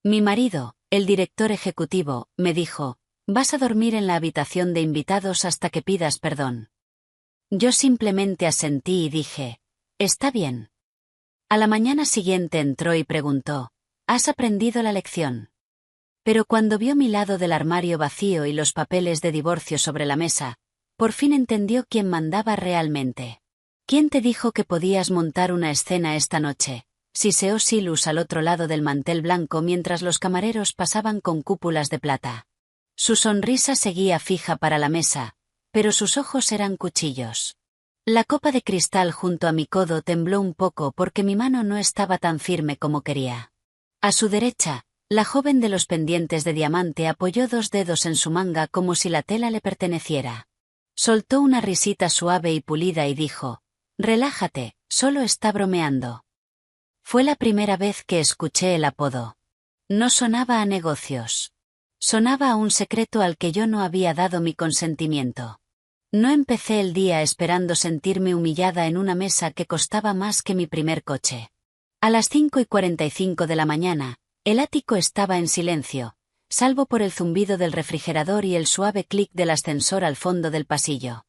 Mi marido, el director ejecutivo, me dijo, vas a dormir en la habitación de invitados hasta que pidas perdón. Yo simplemente asentí y dije, está bien. A la mañana siguiente entró y preguntó, ¿has aprendido la lección? Pero cuando vio mi lado del armario vacío y los papeles de divorcio sobre la mesa, por fin entendió quién mandaba realmente. ¿Quién te dijo que podías montar una escena esta noche? Siseó Silus al otro lado del mantel blanco mientras los camareros pasaban con cúpulas de plata. Su sonrisa seguía fija para la mesa, pero sus ojos eran cuchillos. La copa de cristal junto a mi codo tembló un poco porque mi mano no estaba tan firme como quería. A su derecha, la joven de los pendientes de diamante apoyó dos dedos en su manga como si la tela le perteneciera. Soltó una risita suave y pulida y dijo, relájate, solo está bromeando. Fue la primera vez que escuché el apodo. No sonaba a negocios. Sonaba a un secreto al que yo no había dado mi consentimiento. No empecé el día esperando sentirme humillada en una mesa que costaba más que mi primer coche. A las 5:45 de la mañana, el ático estaba en silencio, salvo por el zumbido del refrigerador y el suave clic del ascensor al fondo del pasillo.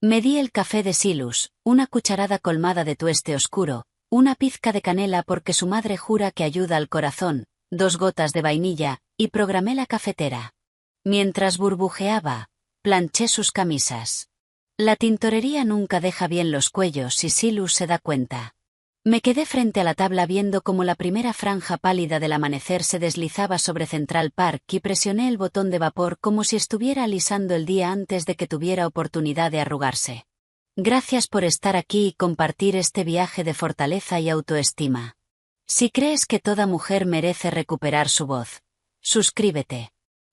Me di el café de Silus, una cucharada colmada de tueste oscuro, una pizca de canela porque su madre jura que ayuda al corazón, 2 gotas de vainilla, y programé la cafetera. Mientras burbujeaba, planché sus camisas. La tintorería nunca deja bien los cuellos si Silus se da cuenta. Me quedé frente a la tabla viendo cómo la primera franja pálida del amanecer se deslizaba sobre Central Park y presioné el botón de vapor como si estuviera alisando el día antes de que tuviera oportunidad de arrugarse. Gracias por estar aquí y compartir este viaje de fortaleza y autoestima. Si crees que toda mujer merece recuperar su voz, suscríbete.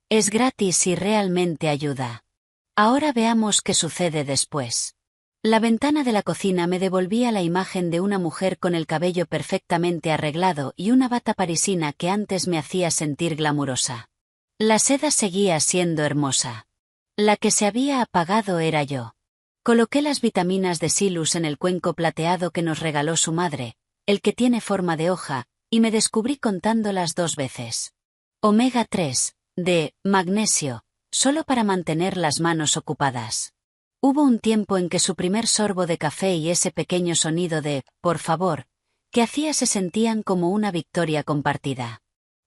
Es gratis y realmente ayuda. Ahora veamos qué sucede después. La ventana de la cocina me devolvía la imagen de una mujer con el cabello perfectamente arreglado y una bata parisina que antes me hacía sentir glamurosa. La seda seguía siendo hermosa. La que se había apagado era yo. Coloqué las vitaminas de Silus en el cuenco plateado que nos regaló su madre, el que tiene forma de hoja, y me descubrí contándolas 2 veces. Omega 3, D, magnesio, solo para mantener las manos ocupadas. Hubo un tiempo en que su primer sorbo de café y ese pequeño sonido de, por favor, que hacía se sentían como una victoria compartida.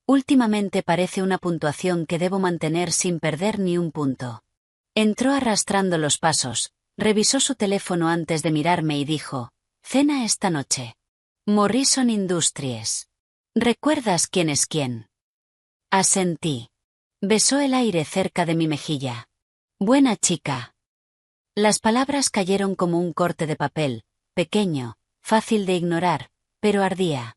Últimamente parece una puntuación que debo mantener sin perder ni un punto. Entró arrastrando los pasos, revisó su teléfono antes de mirarme y dijo, cena esta noche. Morrison Industries. ¿Recuerdas quién es quién? Asentí. Besó el aire cerca de mi mejilla. Buena chica. Las palabras cayeron como un corte de papel, pequeño, fácil de ignorar, pero ardía.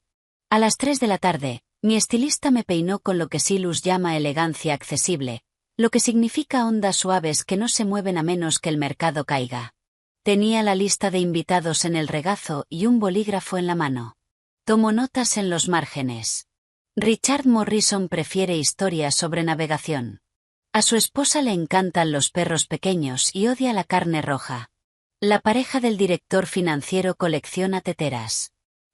A las 3 de la tarde, mi estilista me peinó con lo que Silus llama elegancia accesible, lo que significa ondas suaves que no se mueven a menos que el mercado caiga. Tenía la lista de invitados en el regazo y un bolígrafo en la mano. Tomó notas en los márgenes. Richard Morrison prefiere historias sobre navegación. A su esposa le encantan los perros pequeños y odia la carne roja. La pareja del director financiero colecciona teteras.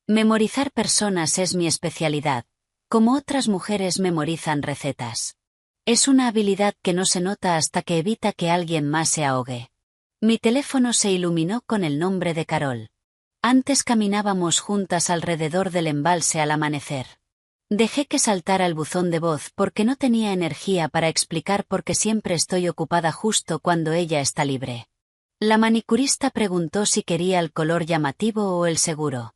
Memorizar personas es mi especialidad, como otras mujeres memorizan recetas. Es una habilidad que no se nota hasta que evita que alguien más se ahogue. Mi teléfono se iluminó con el nombre de Carol. Antes caminábamos juntas alrededor del embalse al amanecer. Dejé que saltara el buzón de voz porque no tenía energía para explicar por qué siempre estoy ocupada justo cuando ella está libre. La manicurista preguntó si quería el color llamativo o el seguro.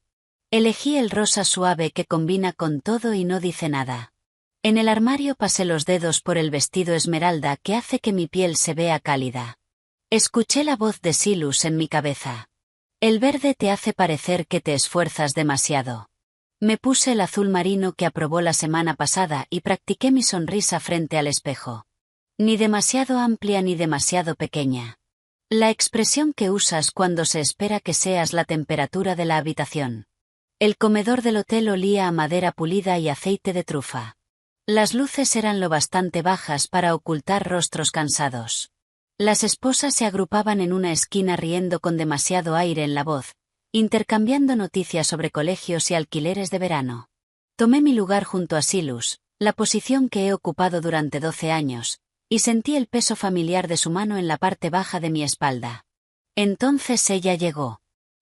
Elegí el rosa suave que combina con todo y no dice nada. En el armario pasé los dedos por el vestido esmeralda que hace que mi piel se vea cálida. Escuché la voz de Silus en mi cabeza. El verde te hace parecer que te esfuerzas demasiado. Me puse el azul marino que aprobó la semana pasada y practiqué mi sonrisa frente al espejo. Ni demasiado amplia ni demasiado pequeña. La expresión que usas cuando se espera que seas la temperatura de la habitación. El comedor del hotel olía a madera pulida y aceite de trufa. Las luces eran lo bastante bajas para ocultar rostros cansados. Las esposas se agrupaban en una esquina riendo con demasiado aire en la voz, intercambiando noticias sobre colegios y alquileres de verano. Tomé mi lugar junto a Silus, la posición que he ocupado durante 12 años, y sentí el peso familiar de su mano en la parte baja de mi espalda. Entonces ella llegó.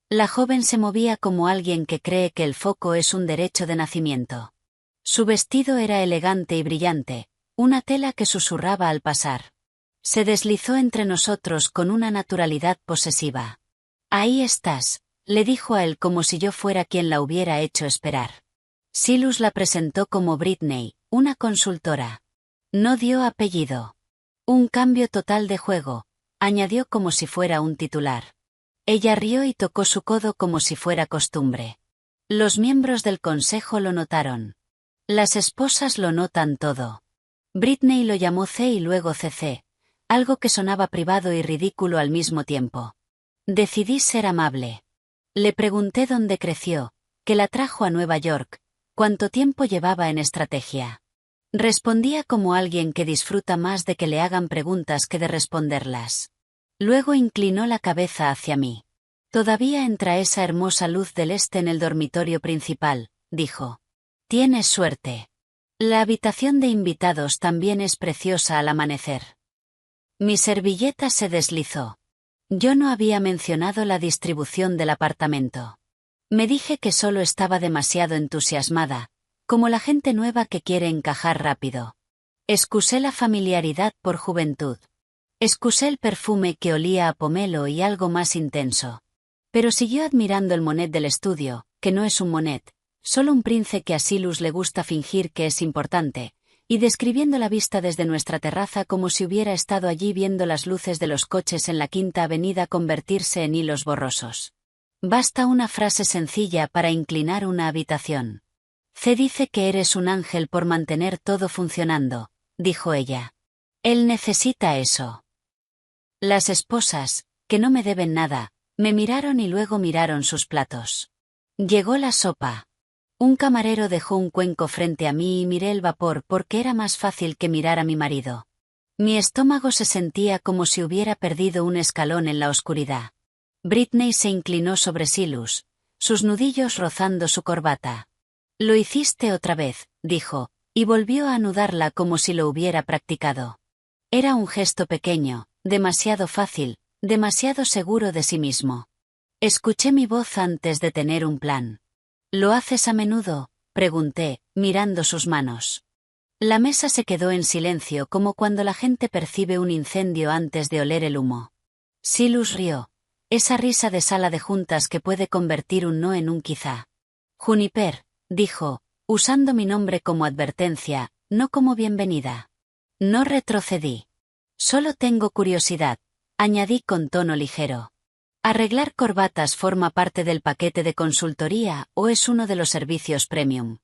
La joven se movía como alguien que cree que el foco es un derecho de nacimiento. Su vestido era elegante y brillante, una tela que susurraba al pasar. Se deslizó entre nosotros con una naturalidad posesiva. «Ahí estás», le dijo a él como si yo fuera quien la hubiera hecho esperar. Silas la presentó como Britney, una consultora. No dio apellido. «Un cambio total de juego», añadió como si fuera un titular. Ella rió y tocó su codo como si fuera costumbre. Los miembros del consejo lo notaron. Las esposas lo notan todo. Britney lo llamó C y luego CC, algo que sonaba privado y ridículo al mismo tiempo. Decidí ser amable. Le pregunté dónde creció, qué la trajo a Nueva York, cuánto tiempo llevaba en estrategia. Respondía como alguien que disfruta más de que le hagan preguntas que de responderlas. Luego inclinó la cabeza hacia mí. «Todavía entra esa hermosa luz del este en el dormitorio principal», dijo. «Tienes suerte. La habitación de invitados también es preciosa al amanecer». Mi servilleta se deslizó. Yo no había mencionado la distribución del apartamento. Me dije que solo estaba demasiado entusiasmada, como la gente nueva que quiere encajar rápido. Excusé la familiaridad por juventud. Excusé el perfume que olía a pomelo y algo más intenso. Pero siguió admirando el monet del estudio, que no es un monet, solo un prince que a Silas le gusta fingir que es importante, y describiendo la vista desde nuestra terraza como si hubiera estado allí viendo las luces de los coches en la Quinta Avenida convertirse en hilos borrosos. Basta una frase sencilla para inclinar una habitación. «C dice que eres un ángel por mantener todo funcionando», dijo ella. «Él necesita eso». Las esposas, que no me deben nada, me miraron y luego miraron sus platos. Llegó la sopa. Un camarero dejó un cuenco frente a mí y miré el vapor porque era más fácil que mirar a mi marido. Mi estómago se sentía como si hubiera perdido un escalón en la oscuridad. Britney se inclinó sobre Silas, sus nudillos rozando su corbata. «Lo hiciste otra vez», dijo, y volvió a anudarla como si lo hubiera practicado. Era un gesto pequeño, demasiado fácil, demasiado seguro de sí mismo. Escuché mi voz antes de tener un plan. «¿Lo haces a menudo?», pregunté, mirando sus manos. La mesa se quedó en silencio como cuando la gente percibe un incendio antes de oler el humo. Silas rió. Esa risa de sala de juntas que puede convertir un no en un quizá. «Juniper», dijo, usando mi nombre como advertencia, no como bienvenida. No retrocedí. «Solo tengo curiosidad», añadí con tono ligero. «¿Arreglar corbatas forma parte del paquete de consultoría o es uno de los servicios premium?»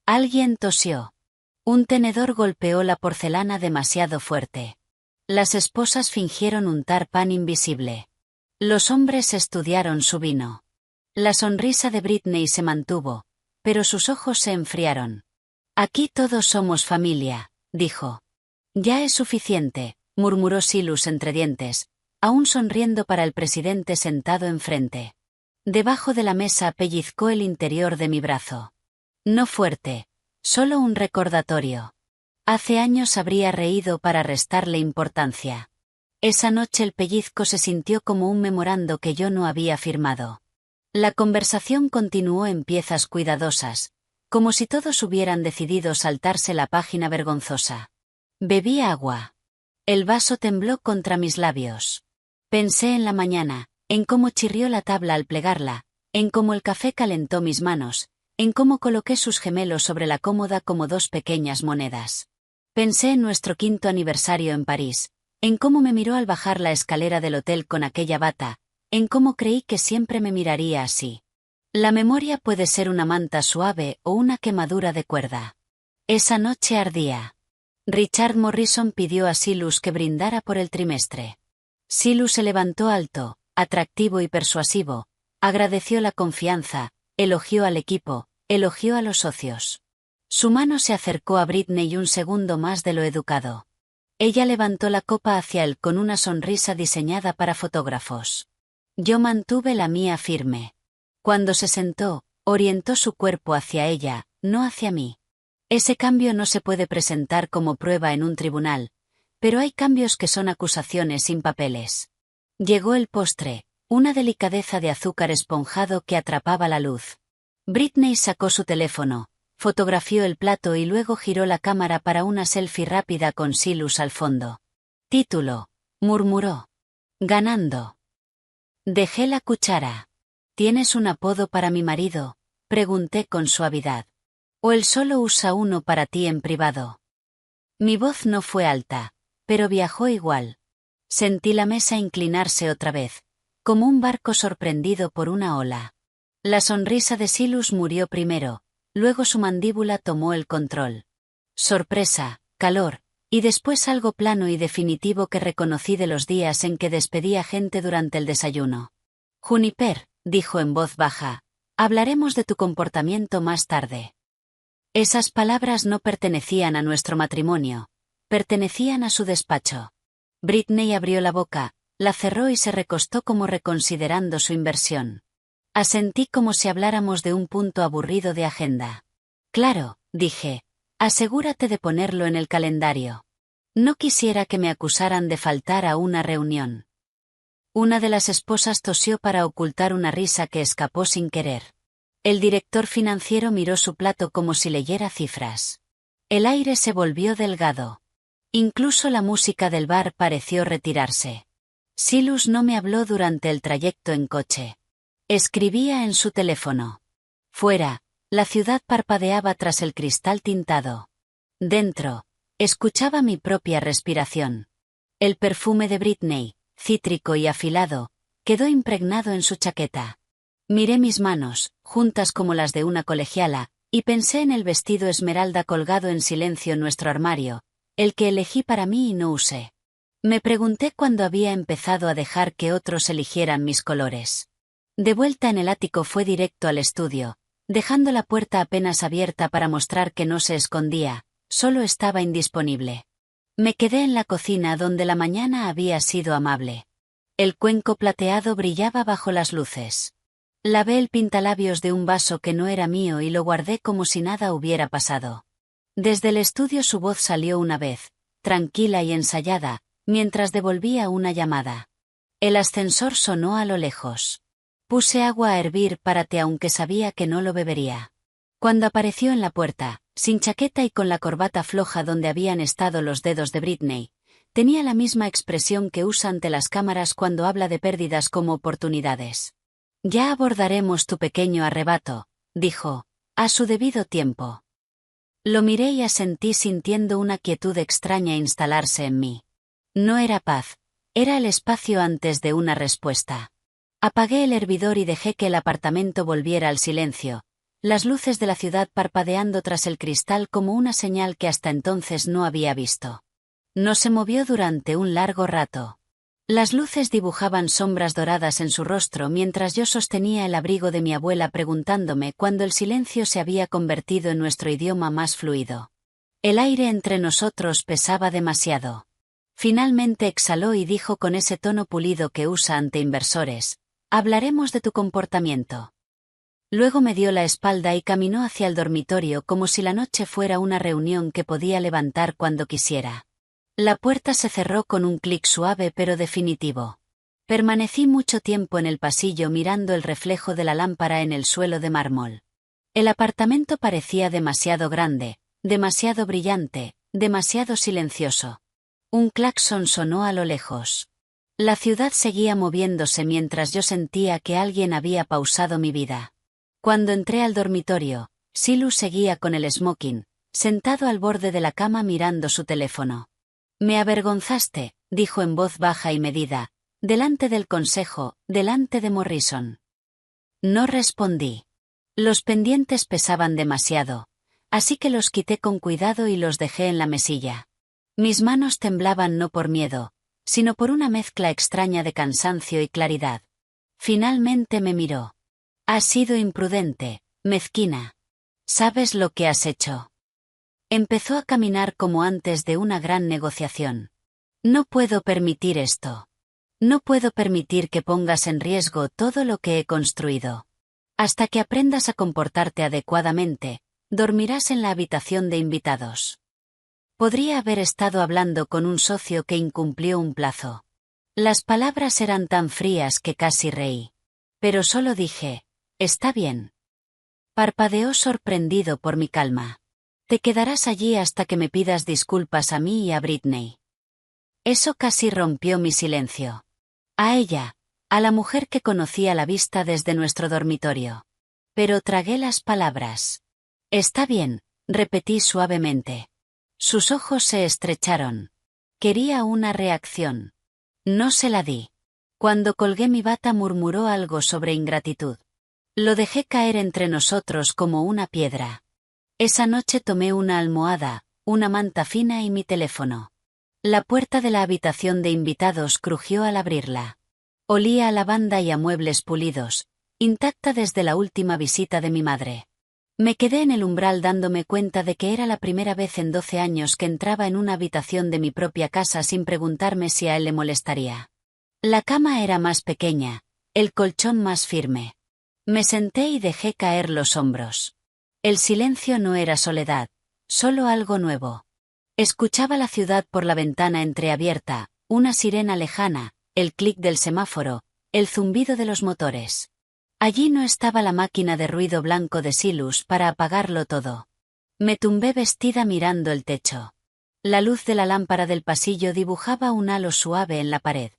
Alguien tosió. Un tenedor golpeó la porcelana demasiado fuerte. Las esposas fingieron untar pan invisible. Los hombres estudiaron su vino. La sonrisa de Britney se mantuvo, pero sus ojos se enfriaron. «Aquí todos somos familia», dijo. «Ya es suficiente», murmuró Silas entre dientes, aún sonriendo para el presidente sentado enfrente. Debajo de la mesa pellizcó el interior de mi brazo. No fuerte, solo un recordatorio. Hace años habría reído para restarle importancia. Esa noche el pellizco se sintió como un memorando que yo no había firmado. La conversación continuó en piezas cuidadosas, como si todos hubieran decidido saltarse la página vergonzosa. Bebí agua. El vaso tembló contra mis labios. Pensé en la mañana, en cómo chirrió la tabla al plegarla, en cómo el café calentó mis manos, en cómo coloqué sus gemelos sobre la cómoda como dos pequeñas monedas. Pensé en nuestro 5º aniversario en París, en cómo me miró al bajar la escalera del hotel con aquella bata, en cómo creí que siempre me miraría así. La memoria puede ser una manta suave o una quemadura de cuerda. Esa noche ardía. Richard Morrison pidió a Silas que brindara por el trimestre. Silas se levantó alto, atractivo y persuasivo, agradeció la confianza, elogió al equipo, elogió a los socios. Su mano se acercó a Britney un segundo más de lo educado. Ella levantó la copa hacia él con una sonrisa diseñada para fotógrafos. Yo mantuve la mía firme. Cuando se sentó, orientó su cuerpo hacia ella, no hacia mí. Ese cambio no se puede presentar como prueba en un tribunal, pero hay cambios que son acusaciones sin papeles. Llegó el postre, una delicadeza de azúcar esponjado que atrapaba la luz. Britney sacó su teléfono, fotografió el plato y luego giró la cámara para una selfie rápida con Silas al fondo. Título, murmuró. Ganando. Dejé la cuchara. ¿Tienes un apodo para mi marido?, pregunté con suavidad. ¿O él solo usa uno para ti en privado? Mi voz no fue alta, pero viajó igual. Sentí la mesa inclinarse otra vez, como un barco sorprendido por una ola. La sonrisa de Silas murió primero, luego su mandíbula tomó el control. Sorpresa, calor, y después algo plano y definitivo que reconocí de los días en que despedía gente durante el desayuno. Juniper, dijo en voz baja, hablaremos de tu comportamiento más tarde. Esas palabras no pertenecían a nuestro matrimonio, pertenecían a su despacho. Britney abrió la boca, la cerró y se recostó como reconsiderando su inversión. Asentí como si habláramos de un punto aburrido de agenda. Claro, dije, asegúrate de ponerlo en el calendario. No quisiera que me acusaran de faltar a una reunión. Una de las esposas tosió para ocultar una risa que escapó sin querer. El director financiero miró su plato como si leyera cifras. El aire se volvió delgado. Incluso la música del bar pareció retirarse. Silas no me habló durante el trayecto en coche. Escribía en su teléfono. Fuera, la ciudad parpadeaba tras el cristal tintado. Dentro, escuchaba mi propia respiración. El perfume de Britney, cítrico y afilado, quedó impregnado en su chaqueta. Miré mis manos, juntas como las de una colegiala, y pensé en el vestido esmeralda colgado en silencio en nuestro armario, el que elegí para mí y no usé. Me pregunté cuándo había empezado a dejar que otros eligieran mis colores. De vuelta en el ático fue directo al estudio, dejando la puerta apenas abierta para mostrar que no se escondía, solo estaba indisponible. Me quedé en la cocina donde la mañana había sido amable. El cuenco plateado brillaba bajo las luces. Lavé el pintalabios de un vaso que no era mío y lo guardé como si nada hubiera pasado. Desde el estudio su voz salió una vez, tranquila y ensayada, mientras devolvía una llamada. El ascensor sonó a lo lejos. Puse agua a hervir para té aunque sabía que no lo bebería. Cuando apareció en la puerta, sin chaqueta y con la corbata floja donde habían estado los dedos de Britney, tenía la misma expresión que usa ante las cámaras cuando habla de pérdidas como oportunidades. Ya abordaremos tu pequeño arrebato, dijo, a su debido tiempo. Lo miré y asentí sintiendo una quietud extraña instalarse en mí. No era paz, era el espacio antes de una respuesta. Apagué el hervidor y dejé que el apartamento volviera al silencio, las luces de la ciudad parpadeando tras el cristal como una señal que hasta entonces no había visto. No se movió durante un largo rato. Las luces dibujaban sombras doradas en su rostro mientras yo sostenía el abrigo de mi abuela preguntándome cuándo el silencio se había convertido en nuestro idioma más fluido. El aire entre nosotros pesaba demasiado. Finalmente exhaló y dijo con ese tono pulido que usa ante inversores, hablaremos de tu comportamiento. Luego me dio la espalda y caminó hacia el dormitorio como si la noche fuera una reunión que podía levantar cuando quisiera. La puerta se cerró con un clic suave pero definitivo. Permanecí mucho tiempo en el pasillo mirando el reflejo de la lámpara en el suelo de mármol. El apartamento parecía demasiado grande, demasiado brillante, demasiado silencioso. Un claxon sonó a lo lejos. La ciudad seguía moviéndose mientras yo sentía que alguien había pausado mi vida. Cuando entré al dormitorio, Silas seguía con el smoking, sentado al borde de la cama mirando su teléfono. Me avergonzaste, dijo en voz baja y medida, delante del consejo, delante de Morrison. No respondí. Los pendientes pesaban demasiado, así que los quité con cuidado y los dejé en la mesilla. Mis manos temblaban no por miedo, sino por una mezcla extraña de cansancio y claridad. Finalmente me miró. Has sido imprudente, mezquina. ¿Sabes lo que has hecho? Empezó a caminar como antes de una gran negociación. No puedo permitir esto. No puedo permitir que pongas en riesgo todo lo que he construido. Hasta que aprendas a comportarte adecuadamente, Dormirás en la habitación de invitados. Podría haber estado hablando con un socio que incumplió un plazo. Las palabras eran tan frías que casi reí. Pero solo dije, está bien. Parpadeó sorprendido por mi calma. Te quedarás allí hasta que me pidas disculpas a mí y a Britney. Eso casi rompió mi silencio. A ella, a la mujer que conocí a la vista desde nuestro dormitorio. Pero tragué las palabras. Está bien, repetí suavemente. Sus ojos se estrecharon. Quería una reacción. No se la di. Cuando colgué mi bata murmuró algo sobre ingratitud. Lo dejé caer entre nosotros como una piedra. Esa noche tomé una almohada, una manta fina y mi teléfono. La puerta de la habitación de invitados crujió al abrirla. Olía a lavanda y a muebles pulidos, intacta desde la última visita de mi madre. Me quedé en el umbral dándome cuenta de que era la primera vez en 12 años que entraba en una habitación de mi propia casa sin preguntarme si a él le molestaría. La cama era más pequeña, el colchón más firme. Me senté y dejé caer los hombros. El silencio no era soledad, solo algo nuevo. Escuchaba la ciudad por la ventana entreabierta, una sirena lejana, el clic del semáforo, el zumbido de los motores. Allí no estaba la máquina de ruido blanco de Silus para apagarlo todo. Me tumbé vestida mirando el techo. La luz de la lámpara del pasillo dibujaba un halo suave en la pared.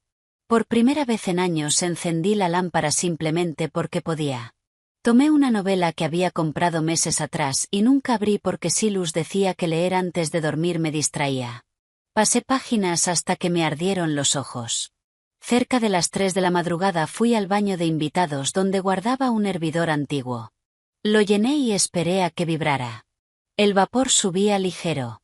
Por primera vez en años encendí la lámpara simplemente porque podía. Tomé una novela que había comprado meses atrás y nunca abrí porque Silus decía que leer antes de dormir me distraía. Pasé páginas hasta que me ardieron los ojos. Cerca de las 3 de la madrugada fui al baño de invitados donde guardaba un hervidor antiguo. Lo llené y esperé a que vibrara. El vapor subía ligero.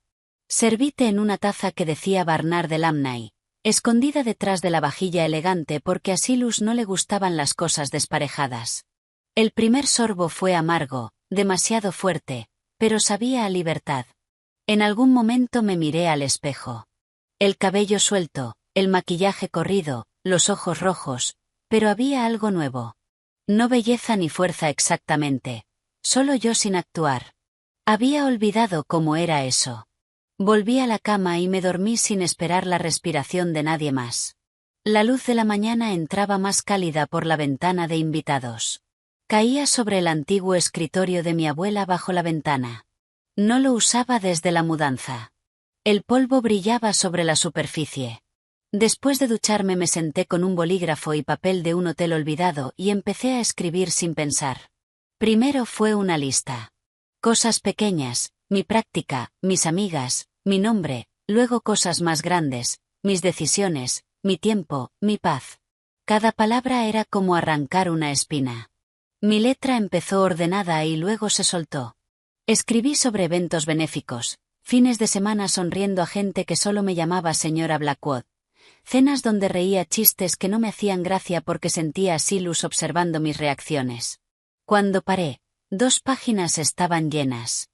Serví té en una taza que decía Barnard de Lamnay, escondida detrás de la vajilla elegante porque a Silus no le gustaban las cosas desparejadas. El primer sorbo fue amargo, demasiado fuerte, pero sabía a libertad. En algún momento me miré al espejo. El cabello suelto, el maquillaje corrido, los ojos rojos, pero había algo nuevo. No belleza ni fuerza exactamente, solo yo sin actuar. Había olvidado cómo era eso. Volví a la cama y me dormí sin esperar la respiración de nadie más. La luz de la mañana entraba más cálida por la ventana de invitados. Caía sobre el antiguo escritorio de mi abuela bajo la ventana. No lo usaba desde la mudanza. El polvo brillaba sobre la superficie. Después de ducharme me senté con un bolígrafo y papel de un hotel olvidado y empecé a escribir sin pensar. Primero fue una lista. Cosas pequeñas, mi práctica, mis amigas, mi nombre, luego cosas más grandes, mis decisiones, mi tiempo, mi paz. Cada palabra era como arrancar una espina. Mi letra empezó ordenada y luego se soltó. Escribí sobre eventos benéficos, fines de semana sonriendo a gente que solo me llamaba señora Blackwood, cenas donde reía chistes que no me hacían gracia porque sentía a Silus observando mis reacciones. Cuando paré, 2 páginas estaban llenas.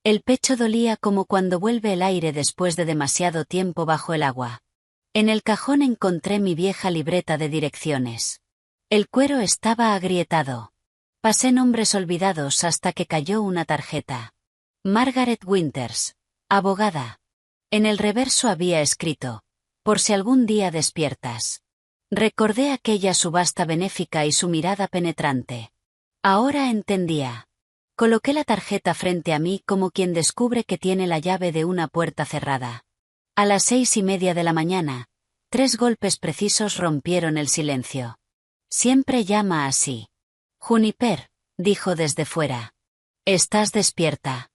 El pecho dolía como cuando vuelve el aire después de demasiado tiempo bajo el agua. En el cajón encontré mi vieja libreta de direcciones. El cuero estaba agrietado. Pasé nombres olvidados hasta que cayó una tarjeta. Margaret Winters, abogada. En el reverso había escrito, por si algún día despiertas. Recordé aquella subasta benéfica y su mirada penetrante. Ahora entendía. Coloqué la tarjeta frente a mí como quien descubre que tiene la llave de una puerta cerrada. A las 6:30 de la mañana, 3 golpes precisos rompieron el silencio. Siempre llama así. Juniper, dijo desde fuera. ¿Estás despierta?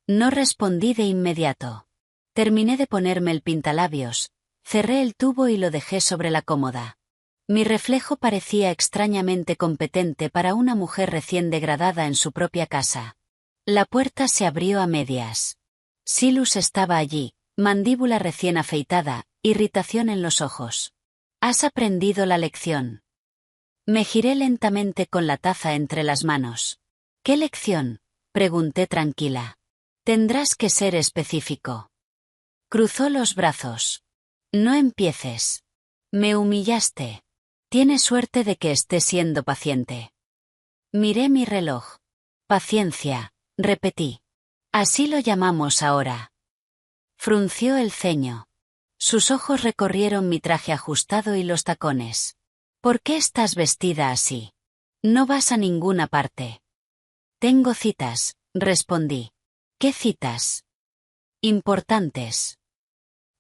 No respondí de inmediato. Terminé de ponerme el pintalabios, cerré el tubo y lo dejé sobre la cómoda. Mi reflejo parecía extrañamente competente para una mujer recién degradada en su propia casa. La puerta se abrió a medias. Silus estaba allí, mandíbula recién afeitada, irritación en los ojos. ¿Has aprendido la lección? Me giré lentamente con la taza entre las manos. ¿Qué lección?, pregunté tranquila. Tendrás que ser específico. Cruzó los brazos. No empieces. Me humillaste. Tienes suerte de que esté siendo paciente. Miré mi reloj. Paciencia, repetí. Así lo llamamos ahora. Frunció el ceño. Sus ojos recorrieron mi traje ajustado y los tacones. ¿Por qué estás vestida así? No vas a ninguna parte. Tengo citas, respondí. ¿Qué citas? Importantes.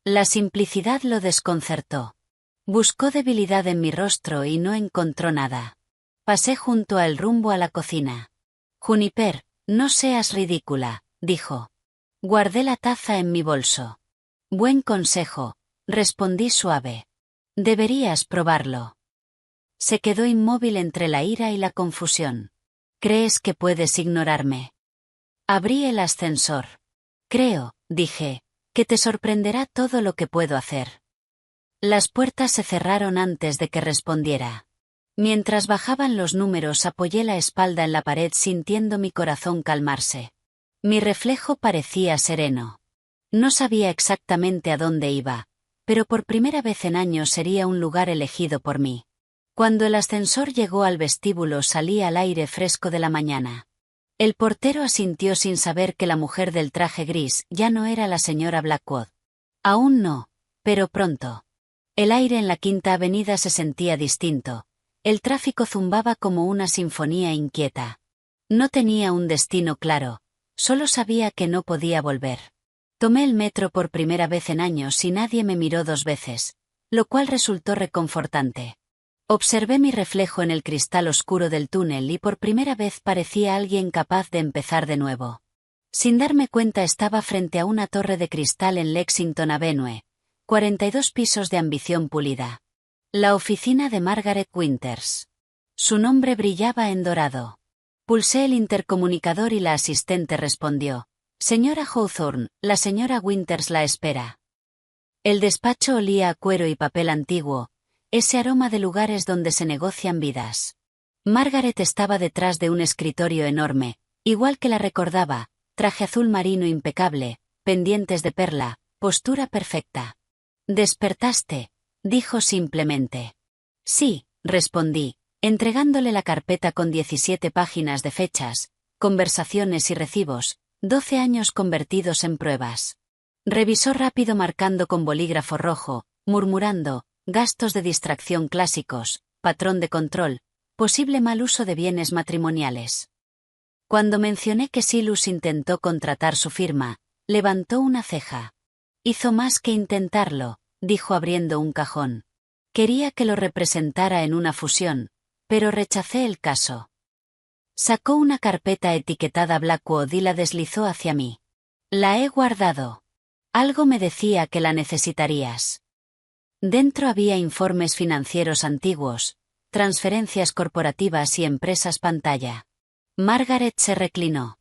La simplicidad lo desconcertó. Buscó debilidad en mi rostro y no encontró nada. Pasé junto a él rumbo a la cocina. Juniper, no seas ridícula, dijo. Guardé la taza en mi bolso. Buen consejo, respondí suave. Deberías probarlo. Se quedó inmóvil entre la ira y la confusión. ¿Crees que puedes ignorarme? Abrí el ascensor. Creo, dije, que te sorprenderá todo lo que puedo hacer. Las puertas se cerraron antes de que respondiera. Mientras bajaban los números apoyé la espalda en la pared sintiendo mi corazón calmarse. Mi reflejo parecía sereno. No sabía exactamente a dónde iba, pero por primera vez en años sería un lugar elegido por mí. Cuando el ascensor llegó al vestíbulo salí al aire fresco de la mañana. El portero asintió sin saber que la mujer del traje gris ya no era la señora Blackwood. Aún no, pero pronto. El aire en la Quinta Avenida se sentía distinto. El tráfico zumbaba como una sinfonía inquieta. No tenía un destino claro, solo sabía que no podía volver. Tomé el metro por primera vez en años y nadie me miró 2 veces, lo cual resultó reconfortante. Observé mi reflejo en el cristal oscuro del túnel y por primera vez parecía alguien capaz de empezar de nuevo. Sin darme cuenta estaba frente a una torre de cristal en Lexington Avenue, 42 pisos de ambición pulida. La oficina de Margaret Winters. Su nombre brillaba en dorado. Pulsé el intercomunicador y la asistente respondió. Señora Hawthorne, la señora Winters la espera. El despacho olía a cuero y papel antiguo, ese aroma de lugares donde se negocian vidas. Margaret estaba detrás de un escritorio enorme, igual que la recordaba, traje azul marino impecable, pendientes de perla, postura perfecta. ¿Despertaste?, dijo simplemente. Sí, respondí, entregándole la carpeta con 17 páginas de fechas, conversaciones y recibos, 12 años convertidos en pruebas. Revisó rápido marcando con bolígrafo rojo, murmurando, gastos de distracción clásicos, patrón de control, posible mal uso de bienes matrimoniales. Cuando mencioné que Silus intentó contratar su firma, levantó una ceja. Hizo más que intentarlo, dijo abriendo un cajón. Quería que lo representara en una fusión, pero rechacé el caso. Sacó una carpeta etiquetada Blackwood y la deslizó hacia mí. La he guardado. Algo me decía que la necesitarías. Dentro había informes financieros antiguos, transferencias corporativas y empresas pantalla. Margaret se reclinó.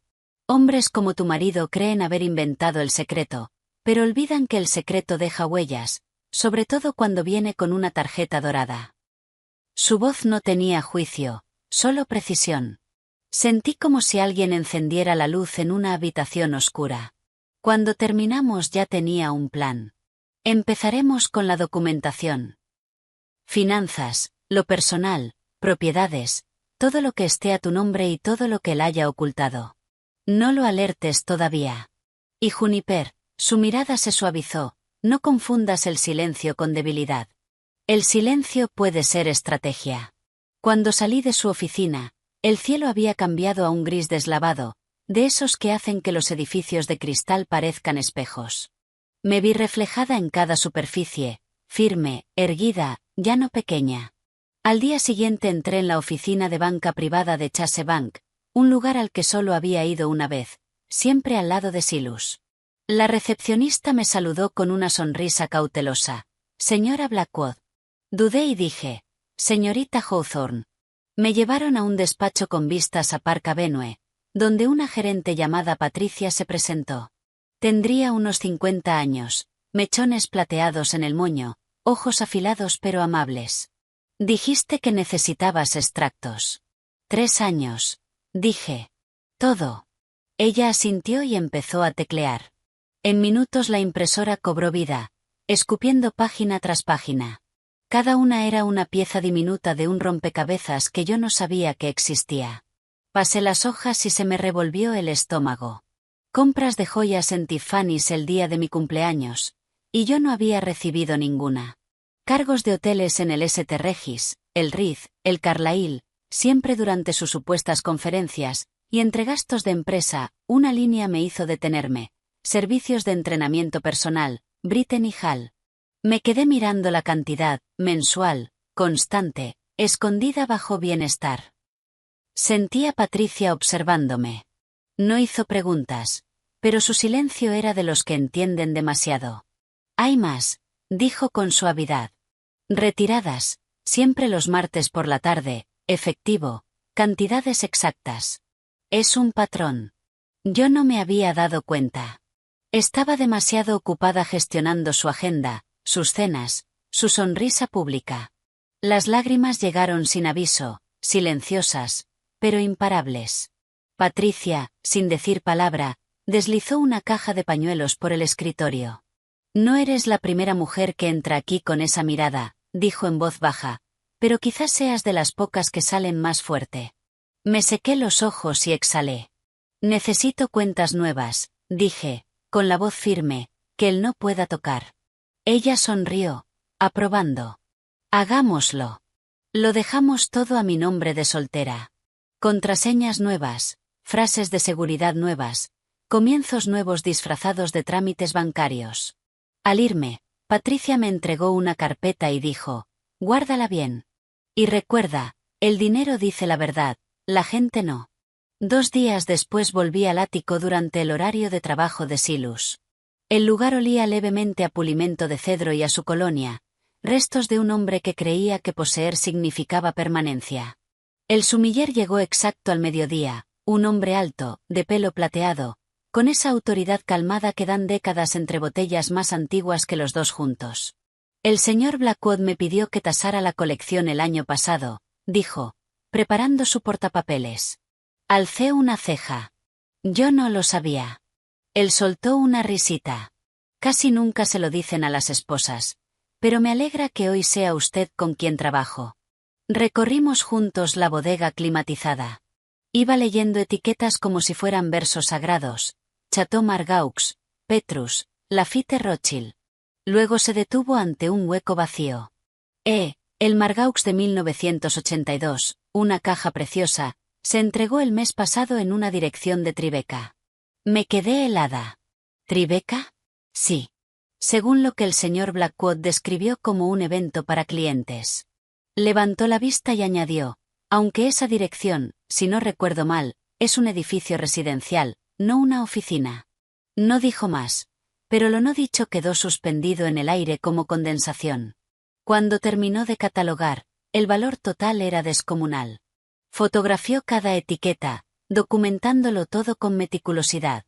Hombres como tu marido creen haber inventado el secreto, pero olvidan que el secreto deja huellas, sobre todo cuando viene con una tarjeta dorada. Su voz no tenía juicio, solo precisión. Sentí como si alguien encendiera la luz en una habitación oscura. Cuando terminamos ya tenía un plan. Empezaremos con la documentación. Finanzas, lo personal, propiedades, todo lo que esté a tu nombre y todo lo que él haya ocultado. No lo alertes todavía. Y Juniper, su mirada se suavizó, no confundas el silencio con debilidad. El silencio puede ser estrategia. Cuando salí de su oficina, el cielo había cambiado a un gris deslavado, de esos que hacen que los edificios de cristal parezcan espejos. Me vi reflejada en cada superficie, firme, erguida, ya no pequeña. Al día siguiente entré en la oficina de banca privada de Chase Bank, un lugar al que solo había ido una vez, siempre al lado de Silus. La recepcionista me saludó con una sonrisa cautelosa. Señora Blackwood. Dudé y dije, señorita Hawthorne. Me llevaron a un despacho con vistas a Park Avenue, donde una gerente llamada Patricia se presentó. Tendría unos 50 años, mechones plateados en el moño, ojos afilados pero amables. Dijiste que necesitabas extractos. 3 años. Dije. Todo. Ella asintió y empezó a teclear. En minutos la impresora cobró vida, escupiendo página tras página. Cada una era una pieza diminuta de un rompecabezas que yo no sabía que existía. Pasé las hojas y se me revolvió el estómago. Compras de joyas en Tiffany's el día de mi cumpleaños, y yo no había recibido ninguna. Cargos de hoteles en el St. Regis, el Ritz, el Carlyle, siempre durante sus supuestas conferencias, y entre gastos de empresa, una línea me hizo detenerme. Servicios de entrenamiento personal, Brittany Hall. Me quedé mirando la cantidad, mensual, constante, escondida bajo bienestar. Sentí a Patricia observándome. No hizo preguntas, pero su silencio era de los que entienden demasiado. Hay más, dijo con suavidad. Retiradas, siempre los martes por la tarde, efectivo, cantidades exactas. Es un patrón. Yo no me había dado cuenta. Estaba demasiado ocupada gestionando su agenda, sus cenas, su sonrisa pública. Las lágrimas llegaron sin aviso, silenciosas, pero imparables. Patricia, sin decir palabra, deslizó una caja de pañuelos por el escritorio. No eres la primera mujer que entra aquí con esa mirada, dijo en voz baja, pero quizás seas de las pocas que salen más fuerte. Me sequé los ojos y exhalé. Necesito cuentas nuevas, dije, con la voz firme, que él no pueda tocar. Ella sonrió, aprobando. Hagámoslo. Lo dejamos todo a mi nombre de soltera. Contraseñas nuevas, frases de seguridad nuevas, comienzos nuevos disfrazados de trámites bancarios. Al irme, Patricia me entregó una carpeta y dijo, guárdala bien. Y recuerda, el dinero dice la verdad, la gente no. 2 días después volví al ático durante el horario de trabajo de Silus. El lugar olía levemente a pulimento de cedro y a su colonia, restos de un hombre que creía que poseer significaba permanencia. El sumiller llegó exacto al mediodía, un hombre alto, de pelo plateado, con esa autoridad calmada que dan décadas entre botellas más antiguas que los dos juntos. El señor Blackwood me pidió que tasara la colección el año pasado, dijo, preparando su portapapeles. Alcé una ceja. Yo no lo sabía. Él soltó una risita. Casi nunca se lo dicen a las esposas, pero me alegra que hoy sea usted con quien trabajo. Recorrimos juntos la bodega climatizada. Iba leyendo etiquetas como si fueran versos sagrados. Chateau Margaux, Petrus, Lafite Rothschild. Luego se detuvo ante un hueco vacío. El Margaux de 1982, una caja preciosa, se entregó el mes pasado en una dirección de Tribeca. Me quedé helada. ¿Tribeca? Sí. Según lo que el señor Blackwood describió como un evento para clientes. Levantó la vista y añadió, aunque esa dirección, si no recuerdo mal, es un edificio residencial, no una oficina. No dijo más, pero lo no dicho quedó suspendido en el aire como condensación. Cuando terminó de catalogar, el valor total era descomunal. Fotografió cada etiqueta, documentándolo todo con meticulosidad.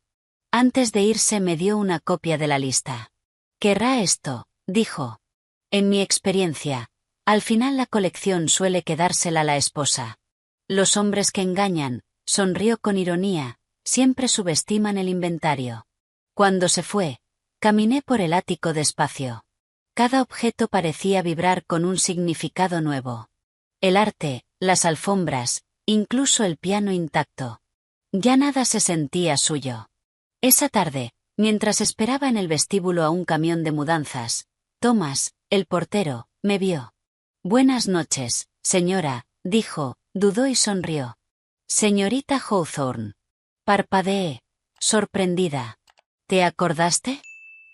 Antes de irse me dio una copia de la lista. «Querrá esto», dijo. En mi experiencia, al final la colección suele quedársela la esposa. Los hombres que engañan, sonrió con ironía, siempre subestiman el inventario. Cuando se fue, caminé por el ático despacio. Cada objeto parecía vibrar con un significado nuevo. El arte, las alfombras, incluso el piano intacto. Ya nada se sentía suyo. Esa tarde, mientras esperaba en el vestíbulo a un camión de mudanzas, Thomas, el portero, me vio. «Buenas noches, señora», dijo, dudó y sonrió. «Señorita Hawthorne». Parpadeé, sorprendida. «¿Te acordaste?»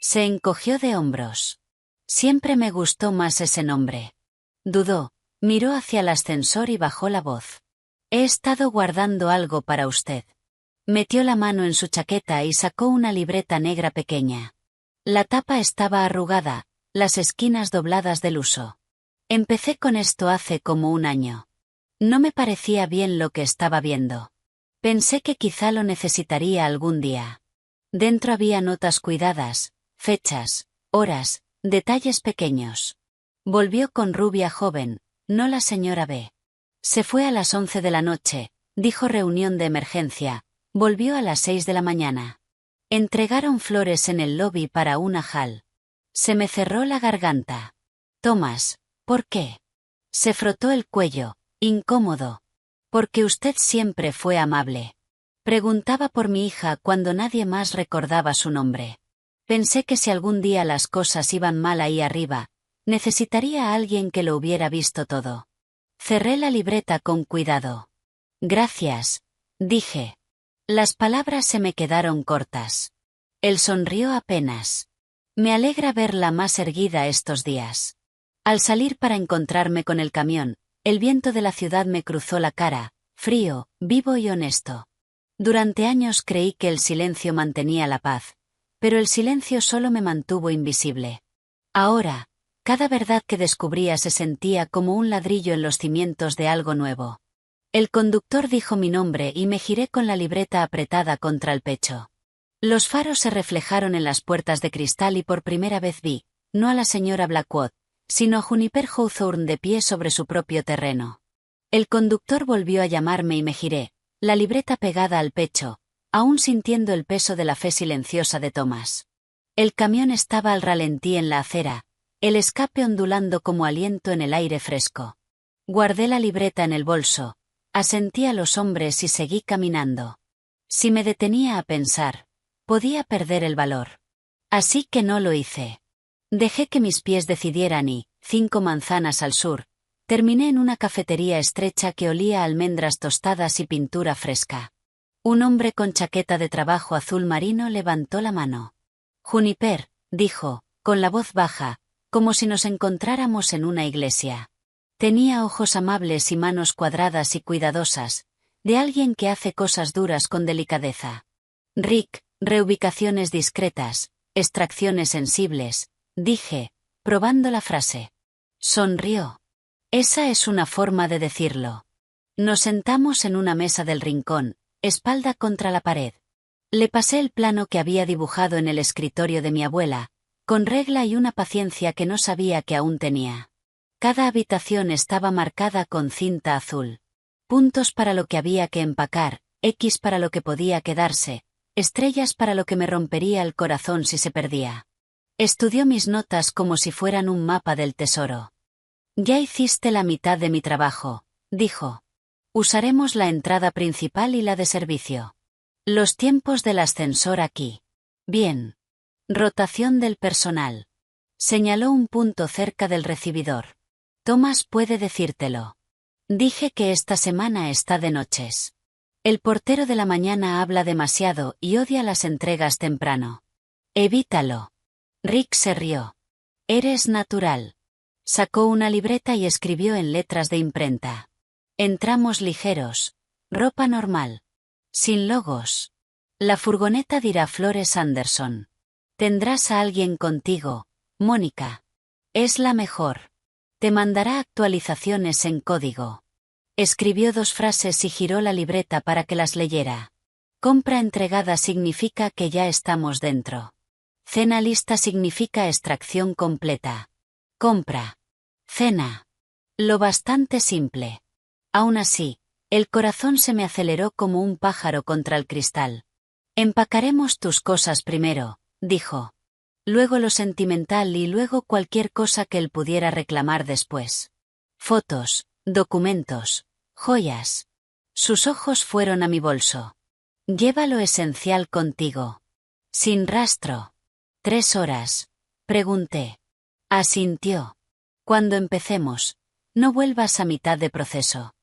Se encogió de hombros. Siempre me gustó más ese nombre. Dudó, miró hacia el ascensor y bajó la voz. «He estado guardando algo para usted». Metió la mano en su chaqueta y sacó una libreta negra pequeña. La tapa estaba arrugada, las esquinas dobladas del uso. Empecé con esto hace como 1 año. No me parecía bien lo que estaba viendo. Pensé que quizá lo necesitaría algún día. Dentro había notas cuidadas, fechas, horas, detalles pequeños. Volvió con rubia joven, no la señora B. Se fue a las 11 de la noche, dijo reunión de emergencia, volvió a las 6 de la mañana. Entregaron flores en el lobby para una Hall. Se me cerró la garganta. «Thomas, ¿por qué?» Se frotó el cuello, incómodo. «Porque usted siempre fue amable». Preguntaba por mi hija cuando nadie más recordaba su nombre. Pensé que si algún día las cosas iban mal ahí arriba, necesitaría a alguien que lo hubiera visto todo. Cerré la libreta con cuidado. Gracias, dije. Las palabras se me quedaron cortas. Él sonrió apenas. Me alegra verla más erguida estos días. Al salir para encontrarme con el camión, el viento de la ciudad me cruzó la cara, frío, vivo y honesto. Durante años creí que el silencio mantenía la paz, pero el silencio solo me mantuvo invisible. Ahora, cada verdad que descubría se sentía como un ladrillo en los cimientos de algo nuevo. El conductor dijo mi nombre y me giré con la libreta apretada contra el pecho. Los faros se reflejaron en las puertas de cristal y por primera vez vi, no a la señora Blackwood, sino a Juniper Hawthorne de pie sobre su propio terreno. El conductor volvió a llamarme y me giré, la libreta pegada al pecho, aún sintiendo el peso de la fe silenciosa de Thomas. El camión estaba al ralentí en la acera, el escape ondulando como aliento en el aire fresco. Guardé la libreta en el bolso, asentí a los hombres y seguí caminando. Si me detenía a pensar, podía perder el valor. Así que no lo hice. Dejé que mis pies decidieran y, 5 manzanas al sur, terminé en una cafetería estrecha que olía a almendras tostadas y pintura fresca. Un hombre con chaqueta de trabajo azul marino levantó la mano. Juniper, dijo, con la voz baja, como si nos encontráramos en una iglesia. Tenía ojos amables y manos cuadradas y cuidadosas, de alguien que hace cosas duras con delicadeza. Rick, reubicaciones discretas, extracciones sensibles, dije, probando la frase. Sonrió. Esa es una forma de decirlo. Nos sentamos en una mesa del rincón, espalda contra la pared. Le pasé el plano que había dibujado en el escritorio de mi abuela, con regla y una paciencia que no sabía que aún tenía. Cada habitación estaba marcada con cinta azul. Puntos para lo que había que empacar, X para lo que podía quedarse, estrellas para lo que me rompería el corazón si se perdía. Estudió mis notas como si fueran un mapa del tesoro. Ya hiciste la mitad de mi trabajo, dijo. Usaremos la entrada principal y la de servicio. Los tiempos del ascensor aquí. Bien. Rotación del personal. Señaló un punto cerca del recibidor. Thomas puede decírtelo. Dije que esta semana está de noches. El portero de la mañana habla demasiado y odia las entregas temprano. Evítalo. Rick se rió. Eres natural. Sacó una libreta y escribió en letras de imprenta. Entramos ligeros. Ropa normal. Sin logos. La furgoneta dirá Flores Anderson. Tendrás a alguien contigo, Mónica. Es la mejor. Te mandará actualizaciones en código. Escribió 2 frases y giró la libreta para que las leyera. Compra entregada significa que ya estamos dentro. Cena lista significa extracción completa. Compra. Cena. Lo bastante simple. Aún así, el corazón se me aceleró como un pájaro contra el cristal. Empacaremos tus cosas primero, dijo. Luego lo sentimental y luego cualquier cosa que él pudiera reclamar después. Fotos, documentos, joyas. Sus ojos fueron a mi bolso. Lleva lo esencial contigo. Sin rastro. 3 horas. Pregunté. Asintió. Cuando empecemos, no vuelvas a mitad de proceso.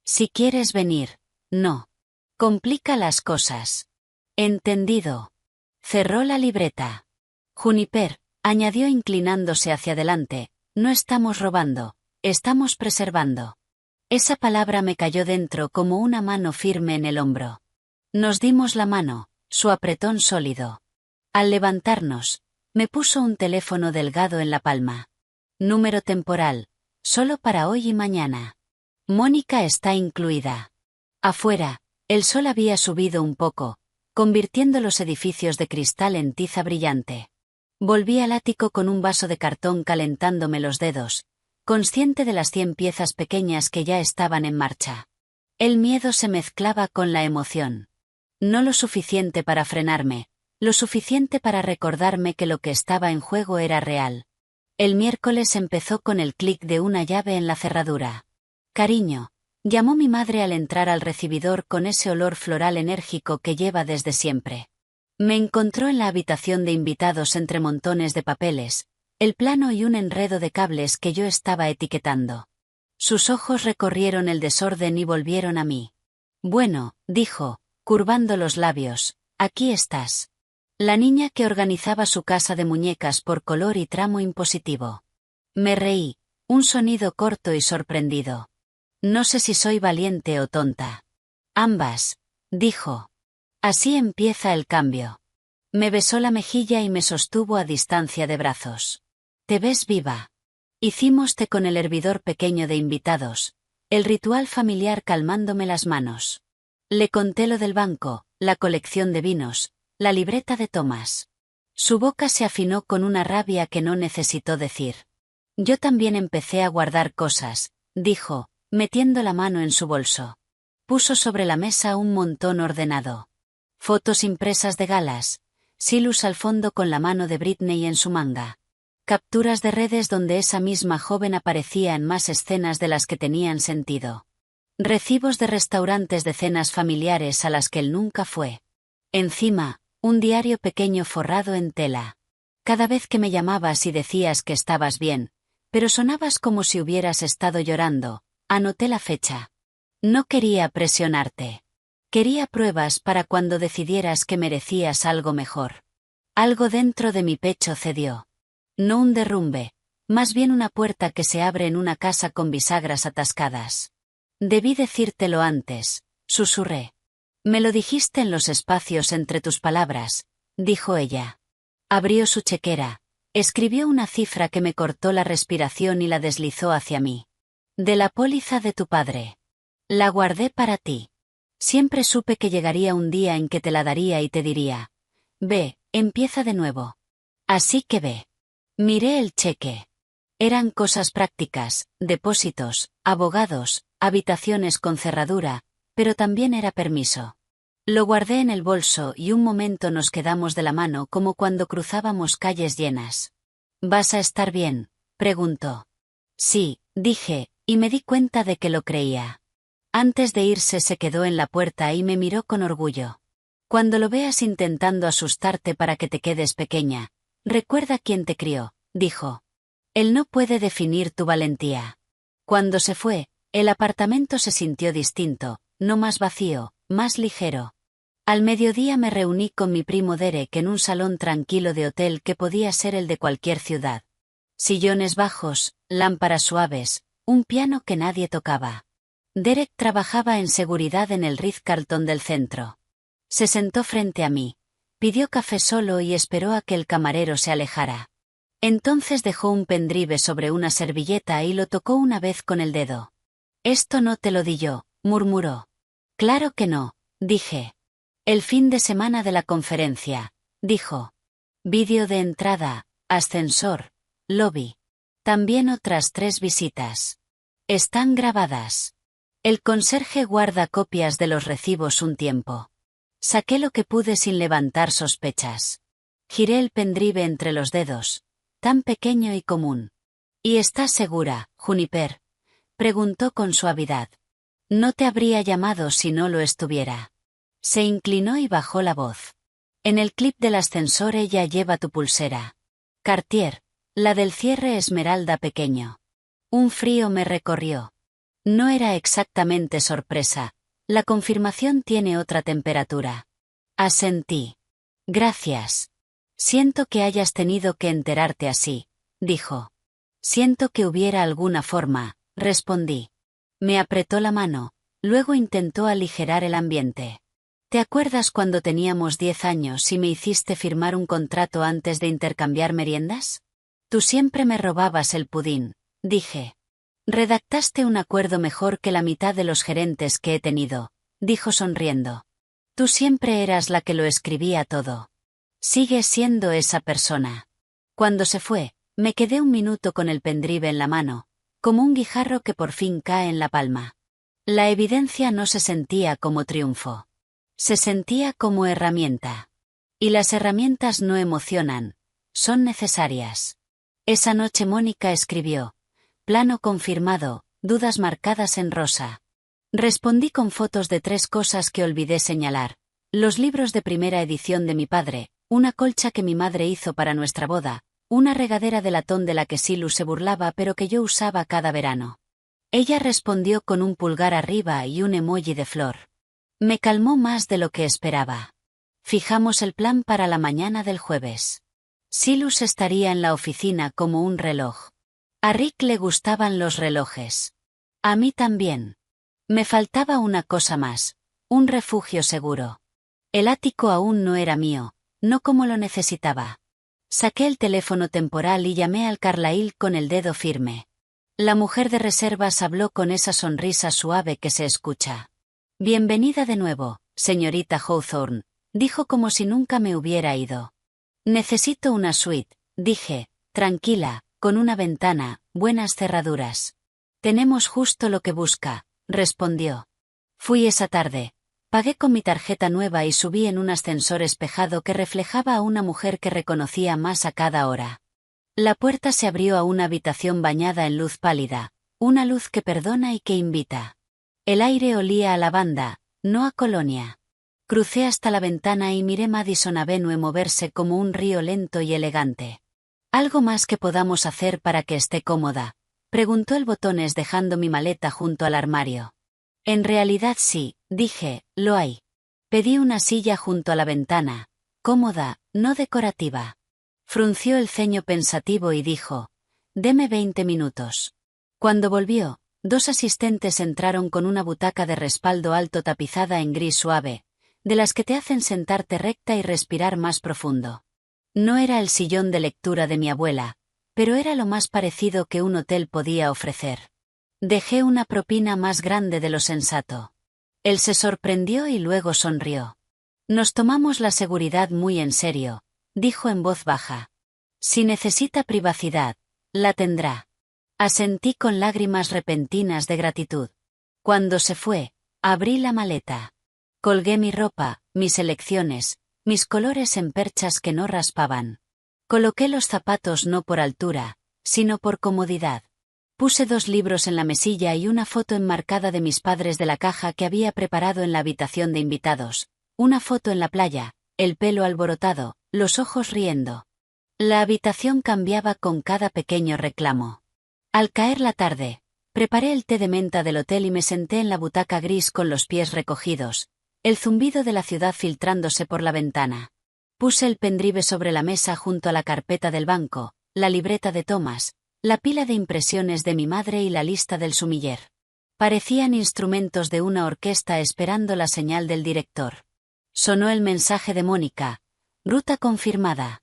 Si quieres venir, no. Complica las cosas. Entendido. Cerró la libreta. Juniper, añadió inclinándose hacia adelante, no estamos robando, estamos preservando. Esa palabra me cayó dentro como una mano firme en el hombro. Nos dimos la mano, su apretón sólido. Al levantarnos, me puso un teléfono delgado en la palma. Número temporal, solo para hoy y mañana. Mónica está incluida. Afuera, el sol había subido un poco, convirtiendo los edificios de cristal en tiza brillante. Volví al ático con un vaso de cartón calentándome los dedos, consciente de las 100 piezas pequeñas que ya estaban en marcha. El miedo se mezclaba con la emoción. No lo suficiente para frenarme, lo suficiente para recordarme que lo que estaba en juego era real. El miércoles empezó con el clic de una llave en la cerradura. Cariño, Llamó mi madre al entrar al recibidor con ese olor floral enérgico que lleva desde siempre. Me encontró en la habitación de invitados entre montones de papeles, el plano y un enredo de cables que yo estaba etiquetando. Sus ojos recorrieron el desorden y volvieron a mí. Bueno, dijo, curvando los labios, aquí estás. La niña que organizaba su casa de muñecas por color y tramo impositivo. Me reí, un sonido corto y sorprendido. No sé si soy valiente o tonta. Ambas, dijo. Así empieza el cambio. Me besó la mejilla y me sostuvo a distancia de brazos. Te ves viva. Hicimos té con el hervidor pequeño de invitados, el ritual familiar calmándome las manos. Le conté lo del banco, la colección de vinos, la libreta de Tomás. Su boca se afinó con una rabia que no necesitó decir. Yo también empecé a guardar cosas, dijo, metiendo la mano en su bolso. Puso sobre la mesa un montón ordenado. Fotos impresas de galas, Silus al fondo con la mano de Britney en su manga. Capturas de redes donde esa misma joven aparecía en más escenas de las que tenían sentido. Recibos de restaurantes de cenas familiares a las que él nunca fue. Encima, un diario pequeño forrado en tela. Cada vez que me llamabas y decías que estabas bien, pero sonabas como si hubieras estado llorando, anoté la fecha. No quería presionarte. Quería pruebas para cuando decidieras que merecías algo mejor. Algo dentro de mi pecho cedió. No un derrumbe, más bien una puerta que se abre en una casa con bisagras atascadas. Debí decírtelo antes, susurré. Me lo dijiste en los espacios entre tus palabras, dijo ella. Abrió su chequera, escribió una cifra que me cortó la respiración y la deslizó hacia mí. De la póliza de tu padre. La guardé para ti. Siempre supe que llegaría un día en que te la daría y te diría, ve, empieza de nuevo. Así que ve. Miré el cheque. Eran cosas prácticas, depósitos, abogados, habitaciones con cerradura, pero también era permiso. Lo guardé en el bolso y un momento nos quedamos de la mano como cuando cruzábamos calles llenas. ¿Vas a estar bien?, preguntó. Sí, dije, y me di cuenta de que lo creía. Antes de irse se quedó en la puerta y me miró con orgullo. Cuando lo veas intentando asustarte para que te quedes pequeña, recuerda quién te crió, dijo. Él no puede definir tu valentía. Cuando se fue, el apartamento se sintió distinto, no más vacío, más ligero. Al mediodía me reuní con mi primo Derek en un salón tranquilo de hotel que podía ser el de cualquier ciudad. Sillones bajos, lámparas suaves, un piano que nadie tocaba. Derek trabajaba en seguridad en el Ritz-Carlton del centro. Se sentó frente a mí, pidió café solo y esperó a que el camarero se alejara. Entonces dejó un pendrive sobre una servilleta y lo tocó una vez con el dedo. Esto no te lo di yo, murmuró. Claro que no, dije. El fin de semana de la conferencia, dijo. Vídeo de entrada, ascensor, lobby. También otras 3 visitas. Están grabadas. El conserje guarda copias de los recibos un tiempo. Saqué lo que pude sin levantar sospechas. Giré el pendrive entre los dedos, tan pequeño y común. ¿Y estás segura, Juniper?, preguntó con suavidad. No te habría llamado si no lo estuviera. Se inclinó y bajó la voz. En el clip del ascensor ella lleva tu pulsera. Cartier, la del cierre esmeralda pequeño. Un frío me recorrió. No era exactamente sorpresa, la confirmación tiene otra temperatura. Asentí. Gracias. Siento que hayas tenido que enterarte así, dijo. Siento que hubiera alguna forma, respondí. Me apretó la mano, luego intentó aligerar el ambiente. ¿Te acuerdas cuando teníamos 10 años y me hiciste firmar un contrato antes de intercambiar meriendas? Tú siempre me robabas el pudín, dije. Redactaste un acuerdo mejor que la mitad de los gerentes que he tenido, dijo sonriendo. Tú siempre eras la que lo escribía todo. Sigues siendo esa persona. Cuando se fue, me quedé un minuto con el pendrive en la mano, como un guijarro que por fin cae en la palma. La evidencia no se sentía como triunfo. Se sentía como herramienta. Y las herramientas no emocionan, son necesarias. Esa noche Mónica escribió. Plano confirmado, dudas marcadas en rosa. Respondí con fotos de 3 cosas que olvidé señalar. Los libros de primera edición de mi padre, una colcha que mi madre hizo para nuestra boda, una regadera de latón de la que Silu se burlaba pero que yo usaba cada verano. Ella respondió con un pulgar arriba y un emoji de flor. Me calmó más de lo que esperaba. Fijamos el plan para la mañana del jueves. Silus estaría en la oficina como un reloj. A Rick le gustaban los relojes. A mí también. Me faltaba una cosa más, un refugio seguro. El ático aún no era mío, no como lo necesitaba. Saqué el teléfono temporal y llamé al Carlyle con el dedo firme. La mujer de reservas habló con esa sonrisa suave que se escucha. Bienvenida de nuevo, señorita Hawthorne, dijo como si nunca me hubiera ido. Necesito una suite, dije, tranquila, con una ventana, buenas cerraduras. Tenemos justo lo que busca, respondió. Fui esa tarde. Pagué con mi tarjeta nueva y subí en un ascensor espejado que reflejaba a una mujer que reconocía más a cada hora. La puerta se abrió a una habitación bañada en luz pálida, una luz que perdona y que invita. El aire olía a lavanda, no a colonia. Crucé hasta la ventana y miré Madison Avenue moverse como un río lento y elegante. ¿Algo más que podamos hacer para que esté cómoda?, preguntó el Botones dejando mi maleta junto al armario. En realidad sí, dije, lo hay. Pedí una silla junto a la ventana, cómoda, no decorativa. Frunció el ceño pensativo y dijo, deme 20 minutos. Cuando volvió, 2 asistentes entraron con una butaca de respaldo alto tapizada en gris suave, de las que te hacen sentarte recta y respirar más profundo. No era el sillón de lectura de mi abuela, pero era lo más parecido que un hotel podía ofrecer. Dejé una propina más grande de lo sensato. Él se sorprendió y luego sonrió. Nos tomamos la seguridad muy en serio, dijo en voz baja. Si necesita privacidad, la tendrá. Asentí con lágrimas repentinas de gratitud. Cuando se fue, abrí la maleta. Colgué mi ropa, mis elecciones, mis colores en perchas que no raspaban. Coloqué los zapatos no por altura, sino por comodidad. Puse 2 libros en la mesilla y una foto enmarcada de mis padres de la caja que había preparado en la habitación de invitados. Una foto en la playa, el pelo alborotado, los ojos riendo. La habitación cambiaba con cada pequeño reclamo. Al caer la tarde, preparé el té de menta del hotel y me senté en la butaca gris con los pies recogidos, el zumbido de la ciudad filtrándose por la ventana. Puse el pendrive sobre la mesa junto a la carpeta del banco, la libreta de Thomas, la pila de impresiones de mi madre y la lista del sumiller. Parecían instrumentos de una orquesta esperando la señal del director. Sonó el mensaje de Mónica. Ruta confirmada.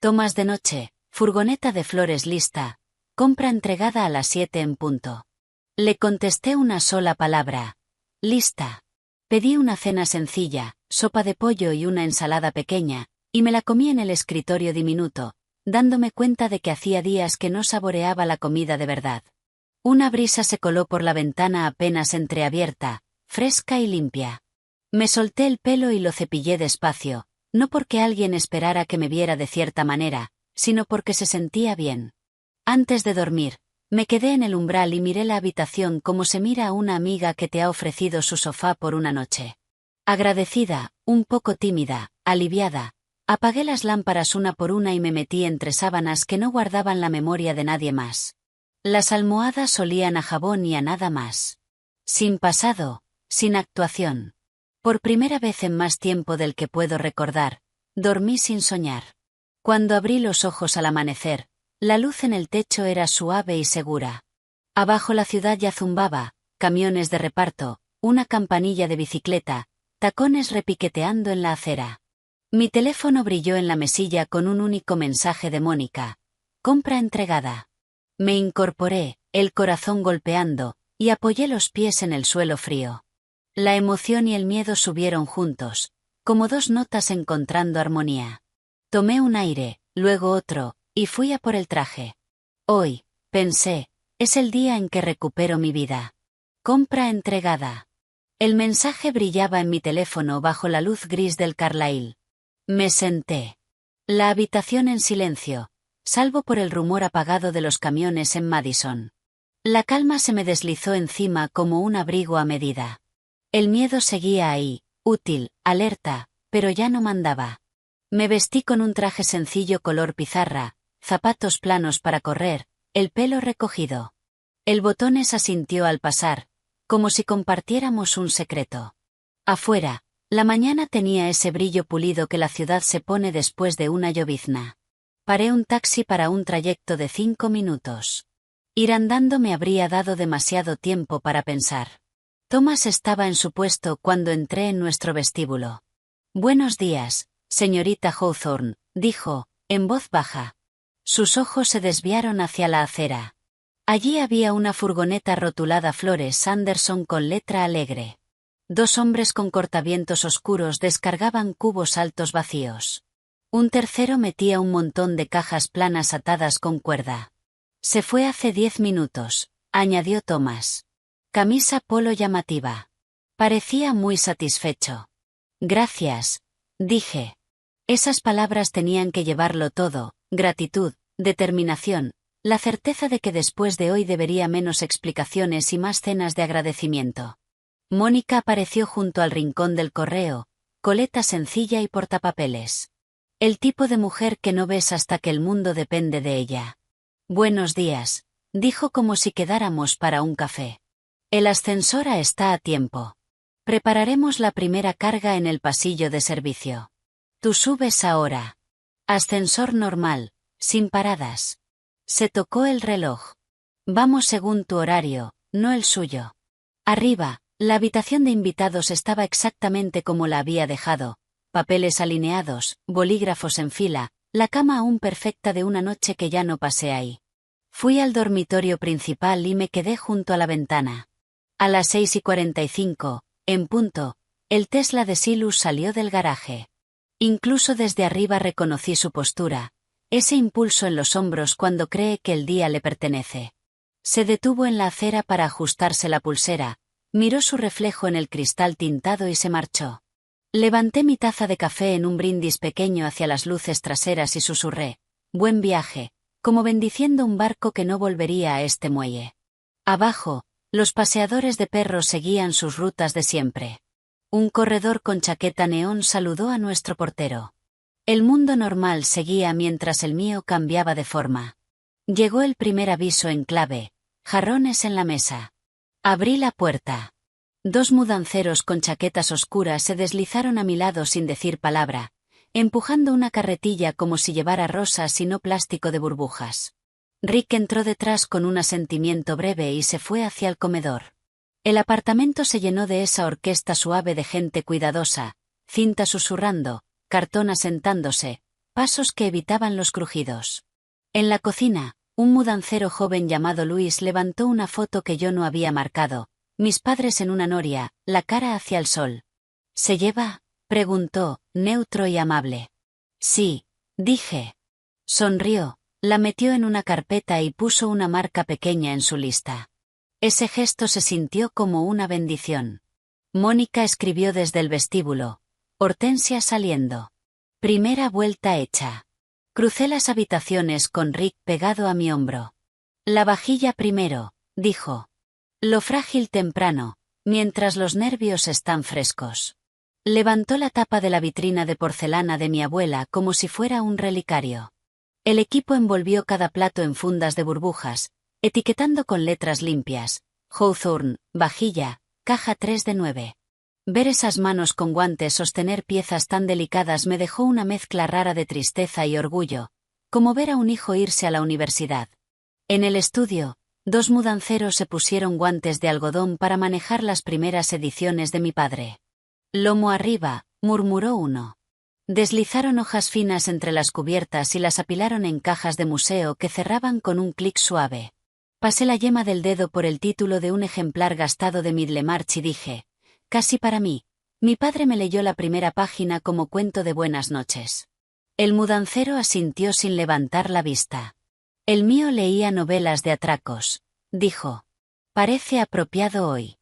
Thomas de noche, furgoneta de flores lista, compra entregada a las 7 en punto. Le contesté una sola palabra. Lista. Pedí una cena sencilla, sopa de pollo y una ensalada pequeña, y me la comí en el escritorio diminuto, dándome cuenta de que hacía días que no saboreaba la comida de verdad. Una brisa se coló por la ventana apenas entreabierta, fresca y limpia. Me solté el pelo y lo cepillé despacio, no porque alguien esperara que me viera de cierta manera, sino porque se sentía bien. Antes de dormir, me quedé en el umbral y miré la habitación como se mira a una amiga que te ha ofrecido su sofá por una noche. Agradecida, un poco tímida, aliviada, apagué las lámparas una por una y me metí entre sábanas que no guardaban la memoria de nadie más. Las almohadas olían a jabón y a nada más. Sin pasado, sin actuación. Por primera vez en más tiempo del que puedo recordar, dormí sin soñar. Cuando abrí los ojos al amanecer, la luz en el techo era suave y segura. Abajo la ciudad ya zumbaba, camiones de reparto, una campanilla de bicicleta, tacones repiqueteando en la acera. Mi teléfono brilló en la mesilla con un único mensaje de Mónica. Compra entregada. Me incorporé, el corazón golpeando, y apoyé los pies en el suelo frío. La emoción y el miedo subieron juntos, como 2 notas encontrando armonía. Tomé un aire, luego otro, y fui a por el traje. Hoy, pensé, es el día en que recupero mi vida. Compra entregada. El mensaje brillaba en mi teléfono bajo la luz gris del Carlyle. Me senté. La habitación en silencio, salvo por el rumor apagado de los camiones en Madison. La calma se me deslizó encima como un abrigo a medida. El miedo seguía ahí, útil, alerta, pero ya no mandaba. Me vestí con un traje sencillo color pizarra, zapatos planos para correr, el pelo recogido. El botones asintió al pasar, como si compartiéramos un secreto. Afuera, la mañana tenía ese brillo pulido que la ciudad se pone después de una llovizna. Paré un taxi para un trayecto de 5 minutos. Ir andando me habría dado demasiado tiempo para pensar. Thomas estaba en su puesto cuando entré en nuestro vestíbulo. «Buenos días, señorita Hawthorne», dijo, en voz baja. Sus ojos se desviaron hacia la acera. Allí había una furgoneta rotulada Flores Anderson con letra alegre. 2 hombres con cortavientos oscuros descargaban cubos altos vacíos. Un tercero metía un montón de cajas planas atadas con cuerda. «Se fue hace 10 minutos», añadió Thomas. Camisa polo llamativa. Parecía muy satisfecho. «Gracias», dije. Esas palabras tenían que llevarlo todo: gratitud, determinación, la certeza de que después de hoy debería menos explicaciones y más cenas de agradecimiento. Mónica apareció junto al rincón del correo, coleta sencilla y portapapeles. El tipo de mujer que no ves hasta que el mundo depende de ella. «Buenos días», dijo como si quedáramos para un café. «El ascensor está a tiempo. Prepararemos la primera carga en el pasillo de servicio. Tú subes ahora. Ascensor normal, sin paradas». Se tocó el reloj. «Vamos según tu horario, no el suyo». Arriba, la habitación de invitados estaba exactamente como la había dejado: papeles alineados, bolígrafos en fila, la cama aún perfecta de una noche que ya no pasé ahí. Fui al dormitorio principal y me quedé junto a la ventana. A las 6:45, en punto, el Tesla de Silus salió del garaje. Incluso desde arriba reconocí su postura, ese impulso en los hombros cuando cree que el día le pertenece. Se detuvo en la acera para ajustarse la pulsera, miró su reflejo en el cristal tintado y se marchó. Levanté mi taza de café en un brindis pequeño hacia las luces traseras y susurré: «Buen viaje», como bendiciendo un barco que no volvería a este muelle. Abajo, los paseadores de perros seguían sus rutas de siempre. Un corredor con chaqueta neón saludó a nuestro portero. El mundo normal seguía mientras el mío cambiaba de forma. Llegó el primer aviso en clave: jarrones en la mesa. Abrí la puerta. 2 mudanceros con chaquetas oscuras se deslizaron a mi lado sin decir palabra, empujando una carretilla como si llevara rosas y no plástico de burbujas. Rick entró detrás con un asentimiento breve y se fue hacia el comedor. El apartamento se llenó de esa orquesta suave de gente cuidadosa, cinta susurrando, cartón asentándose, pasos que evitaban los crujidos. En la cocina, un mudancero joven llamado Luis levantó una foto que yo no había marcado: mis padres en una noria, la cara hacia el sol. «¿Se lleva?», preguntó, neutro y amable. «Sí», dije. Sonrió, la metió en una carpeta y puso una marca pequeña en su lista. Ese gesto se sintió como una bendición. Mónica escribió desde el vestíbulo: «Hortensia saliendo. Primera vuelta hecha». Crucé las habitaciones con Rick pegado a mi hombro. «La vajilla primero», dijo. «Lo frágil temprano, mientras los nervios están frescos». Levantó la tapa de la vitrina de porcelana de mi abuela como si fuera un relicario. El equipo envolvió cada plato en fundas de burbujas, etiquetando con letras limpias: Hawthorne, vajilla, caja 3 de 9. Ver esas manos con guantes sostener piezas tan delicadas me dejó una mezcla rara de tristeza y orgullo, como ver a un hijo irse a la universidad. En el estudio, 2 mudanceros se pusieron guantes de algodón para manejar las primeras ediciones de mi padre. «Lomo arriba», murmuró uno. Deslizaron hojas finas entre las cubiertas y las apilaron en cajas de museo que cerraban con un clic suave. Pasé la yema del dedo por el título de un ejemplar gastado de Middlemarch y dije: «Casi para mí». Mi padre me leyó la primera página como cuento de buenas noches. El mudancero asintió sin levantar la vista. «El mío leía novelas de atracos», dijo. «Parece apropiado hoy».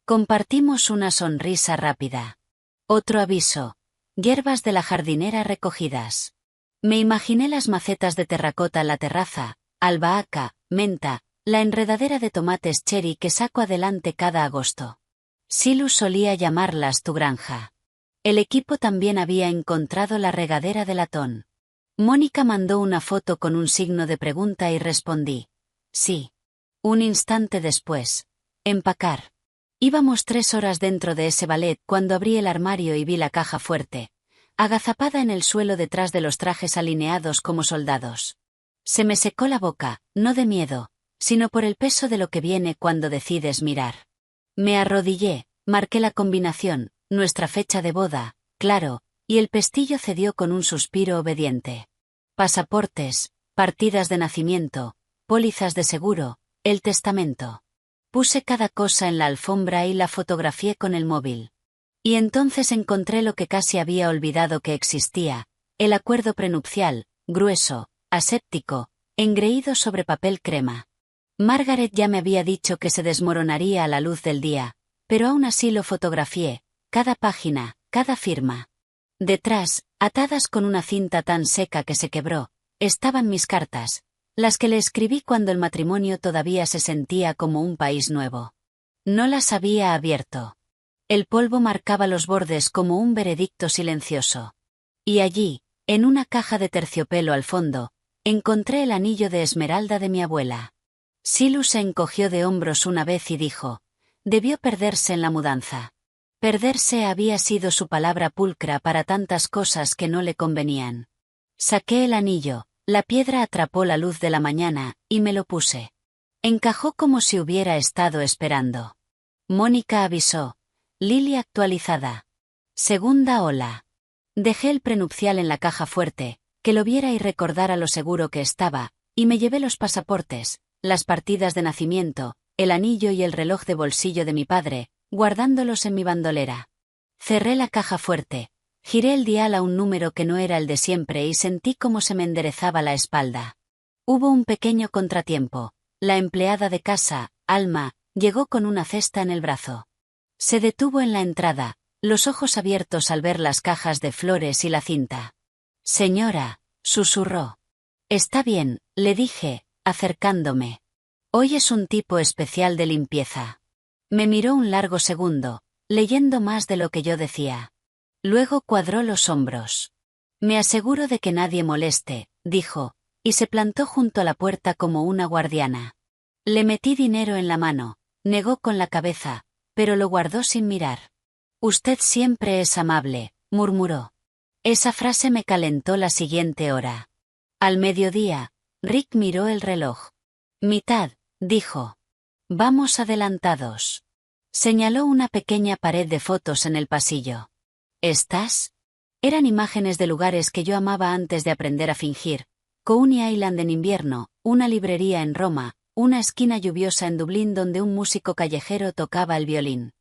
Compartimos una sonrisa rápida. Otro aviso: hierbas de la jardinera recogidas. Me imaginé las macetas de terracota en la terraza, albahaca, menta, la enredadera de tomates cherry que saco adelante cada agosto. Silu solía llamarlas tu granja. El equipo también había encontrado la regadera de latón. Mónica mandó una foto con un signo de pregunta y respondí. Sí. Un instante después. Empacar. Íbamos 3 horas dentro de ese ballet cuando abrí el armario y vi la caja fuerte, agazapada en el suelo detrás de los trajes alineados como soldados. Se me secó la boca, no de miedo, sino por el peso de lo que viene cuando decides mirar. Me arrodillé, marqué la combinación, nuestra fecha de boda, claro, y el pestillo cedió con un suspiro obediente. Pasaportes, partidas de nacimiento, pólizas de seguro, el testamento. Puse cada cosa en la alfombra y la fotografié con el móvil. Y entonces encontré lo que casi había olvidado que existía, el acuerdo prenupcial, grueso, aséptico, engreído sobre papel crema. Margaret ya me había dicho que se desmoronaría a la luz del día, pero aún así lo fotografié, cada página, cada firma. Detrás, atadas con una cinta tan seca que se quebró, estaban mis cartas, las que le escribí cuando el matrimonio todavía se sentía como un país nuevo. No las había abierto. El polvo marcaba los bordes como un veredicto silencioso. Y allí, en una caja de terciopelo al fondo, encontré el anillo de esmeralda de mi abuela. Silu se encogió de hombros una vez y dijo, debió perderse en la mudanza. Perderse había sido su palabra pulcra para tantas cosas que no le convenían. Saqué el anillo, la piedra atrapó la luz de la mañana, y me lo puse. Encajó como si hubiera estado esperando. Mónica avisó. Lily actualizada. Segunda ola. Dejé el prenupcial en la caja fuerte, que lo viera y recordara lo seguro que estaba, y me llevé los pasaportes, las partidas de nacimiento, el anillo y el reloj de bolsillo de mi padre, guardándolos en mi bandolera. Cerré la caja fuerte, giré el dial a un número que no era el de siempre y sentí cómo se me enderezaba la espalda. Hubo un pequeño contratiempo. La empleada de casa, Alma, llegó con una cesta en el brazo. Se detuvo en la entrada, los ojos abiertos al ver las cajas de flores y la cinta. Señora, susurró. Está bien, le dije, acercándome. Hoy es un tipo especial de limpieza. Me miró un largo segundo, leyendo más de lo que yo decía. Luego cuadró los hombros. Me aseguro de que nadie moleste, dijo, y se plantó junto a la puerta como una guardiana. Le metí dinero en la mano, negó con la cabeza, pero lo guardó sin mirar. Usted siempre es amable, murmuró. Esa frase me calentó la siguiente hora. Al mediodía, Rick miró el reloj. Mitad, dijo. Vamos adelantados. Señaló una pequeña pared de fotos en el pasillo. ¿Estás? Eran imágenes de lugares que yo amaba antes de aprender a fingir. Coney Island en invierno, una librería en Roma, una esquina lluviosa en Dublín donde un músico callejero tocaba el violín.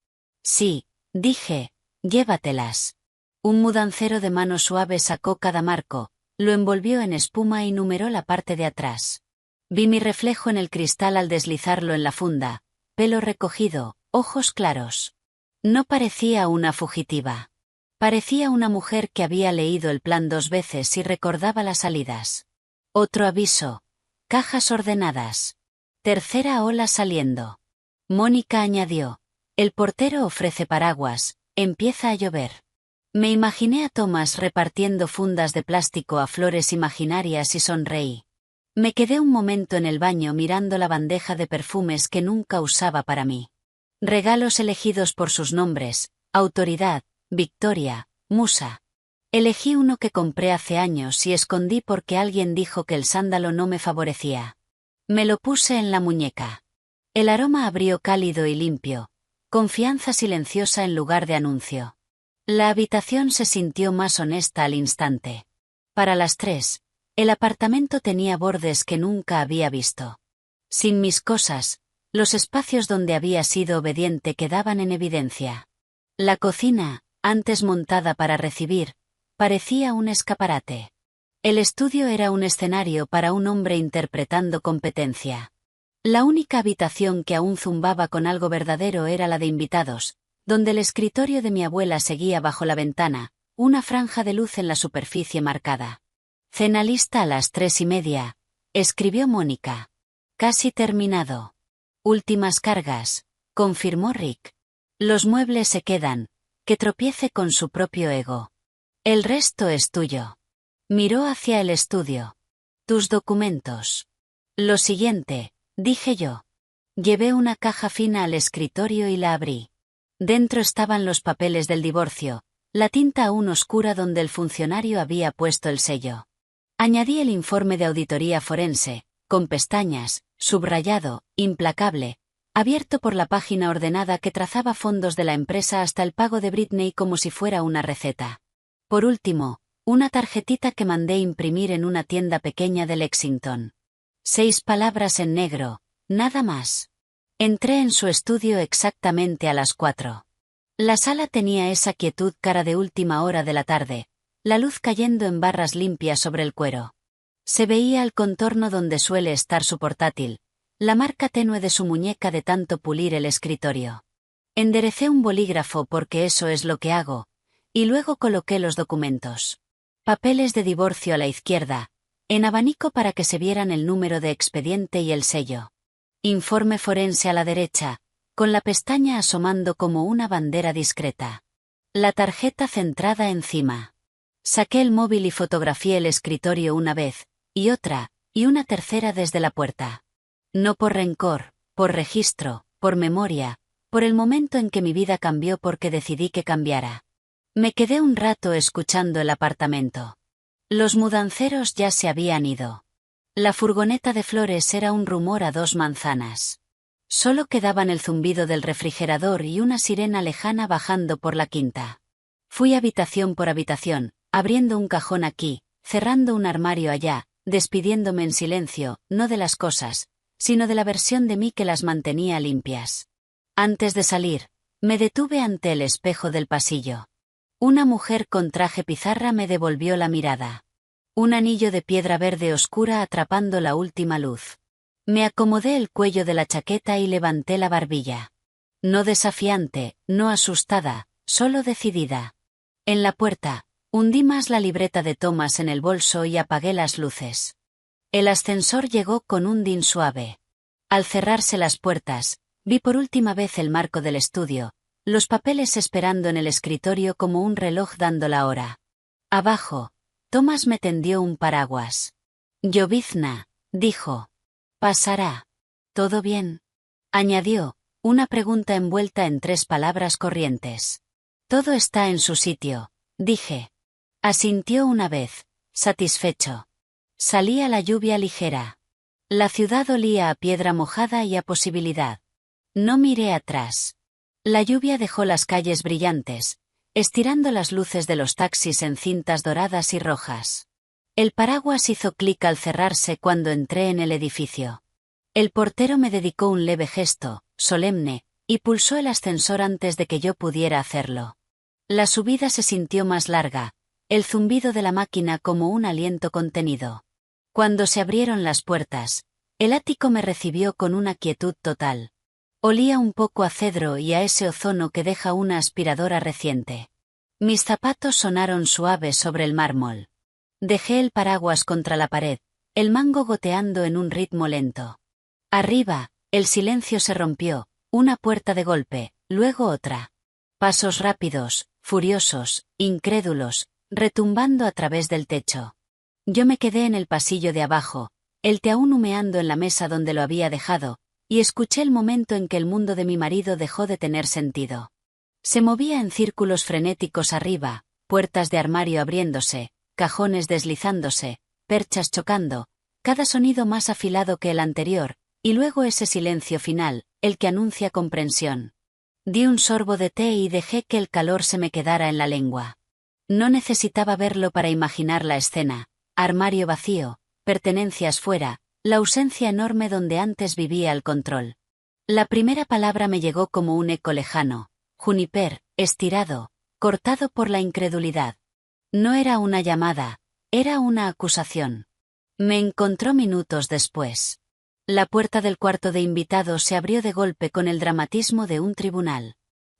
Sí, dije, llévatelas. Un mudancero de mano suave sacó cada marco, lo envolvió en espuma y numeró la parte de atrás. Vi mi reflejo en el cristal al deslizarlo en la funda, pelo recogido, ojos claros. No parecía una fugitiva. Parecía una mujer que había leído el plan 2 veces y recordaba las salidas. Otro aviso. Cajas ordenadas. Tercera ola saliendo. Mónica añadió. El portero ofrece paraguas, empieza a llover. Me imaginé a Thomas repartiendo fundas de plástico a flores imaginarias y sonreí. Me quedé un momento en el baño mirando la bandeja de perfumes que nunca usaba para mí. Regalos elegidos por sus nombres, autoridad, victoria, musa. Elegí uno que compré hace años y escondí porque alguien dijo que el sándalo no me favorecía. Me lo puse en la muñeca. El aroma abrió cálido y limpio, confianza silenciosa en lugar de anuncio. La habitación se sintió más honesta al instante. Para las 3, el apartamento tenía bordes que nunca había visto. Sin mis cosas, los espacios donde había sido obediente quedaban en evidencia. La cocina, antes montada para recibir, parecía un escaparate. El estudio era un escenario para un hombre interpretando competencia. La única habitación que aún zumbaba con algo verdadero era la de invitados, donde el escritorio de mi abuela seguía bajo la ventana, una franja de luz en la superficie marcada. Cena lista a las 3:30, escribió Mónica. Casi terminado. Últimas cargas, confirmó Rick. Los muebles se quedan, que tropiece con su propio ego. El resto es tuyo. Miró hacia el estudio. Tus documentos. Lo siguiente, dije yo. Llevé una caja fina al escritorio y la abrí. Dentro estaban los papeles del divorcio, la tinta aún oscura donde el funcionario había puesto el sello. Añadí el informe de auditoría forense, con pestañas, subrayado, implacable, abierto por la página ordenada que trazaba fondos de la empresa hasta el pago de Britney como si fuera una receta. Por último, una tarjetita que mandé imprimir en una tienda pequeña de Lexington. 6 palabras en negro, nada más. Entré en su estudio exactamente a las 4. La sala tenía esa quietud cara de última hora de la tarde, la luz cayendo en barras limpias sobre el cuero. Se veía el contorno donde suele estar su portátil, la marca tenue de su muñeca de tanto pulir el escritorio. Enderecé un bolígrafo porque eso es lo que hago, y luego coloqué los documentos. Papeles de divorcio a la izquierda, en abanico para que se vieran el número de expediente y el sello. Informe forense a la derecha, con la pestaña asomando como una bandera discreta. La tarjeta centrada encima. Saqué el móvil y fotografié el escritorio una vez, y otra, y una tercera desde la puerta. No por rencor, por registro, por memoria, por el momento en que mi vida cambió porque decidí que cambiara. Me quedé un rato escuchando el apartamento. Los mudanceros ya se habían ido. La furgoneta de flores era un rumor a 2 manzanas. Solo quedaban el zumbido del refrigerador y una sirena lejana bajando por la quinta. Fui habitación por habitación, abriendo un cajón aquí, cerrando un armario allá, despidiéndome en silencio, no de las cosas, sino de la versión de mí que las mantenía limpias. Antes de salir, me detuve ante el espejo del pasillo. Una mujer con traje pizarra me devolvió la mirada. Un anillo de piedra verde oscura atrapando la última luz. Me acomodé el cuello de la chaqueta y levanté la barbilla. No desafiante, no asustada, solo decidida. En la puerta, hundí más la libreta de tomas en el bolso y apagué las luces. El ascensor llegó con un din suave. Al cerrarse las puertas, vi por última vez el marco del estudio, los papeles esperando en el escritorio como un reloj dando la hora. Abajo, Thomas me tendió un paraguas. Llovizna, dijo. Pasará. ¿Todo bien? Añadió, una pregunta envuelta en 3 palabras corrientes. Todo está en su sitio, dije. Asintió una vez, satisfecho. Salía la lluvia ligera. La ciudad olía a piedra mojada y a posibilidad. No miré atrás. La lluvia dejó las calles brillantes, estirando las luces de los taxis en cintas doradas y rojas. El paraguas hizo clic al cerrarse cuando entré en el edificio. El portero me dedicó un leve gesto, solemne, y pulsó el ascensor antes de que yo pudiera hacerlo. La subida se sintió más larga, el zumbido de la máquina como un aliento contenido. Cuando se abrieron las puertas, el ático me recibió con una quietud total. Olía un poco a cedro y a ese ozono que deja una aspiradora reciente. Mis zapatos sonaron suaves sobre el mármol. Dejé el paraguas contra la pared, el mango goteando en un ritmo lento. Arriba, el silencio se rompió, una puerta de golpe, luego otra. Pasos rápidos, furiosos, incrédulos, retumbando a través del techo. Yo me quedé en el pasillo de abajo, el té aún humeando en la mesa donde lo había dejado, y escuché el momento en que el mundo de mi marido dejó de tener sentido. Se movía en círculos frenéticos arriba, puertas de armario abriéndose, cajones deslizándose, perchas chocando, cada sonido más afilado que el anterior, y luego ese silencio final, el que anuncia comprensión. Di un sorbo de té y dejé que el calor se me quedara en la lengua. No necesitaba verlo para imaginar la escena, armario vacío, pertenencias fuera, la ausencia enorme donde antes vivía el control. La primera palabra me llegó como un eco lejano, Juniper, estirado, cortado por la incredulidad. No era una llamada, era una acusación. Me encontró minutos después. La puerta del cuarto de invitados se abrió de golpe con el dramatismo de un tribunal.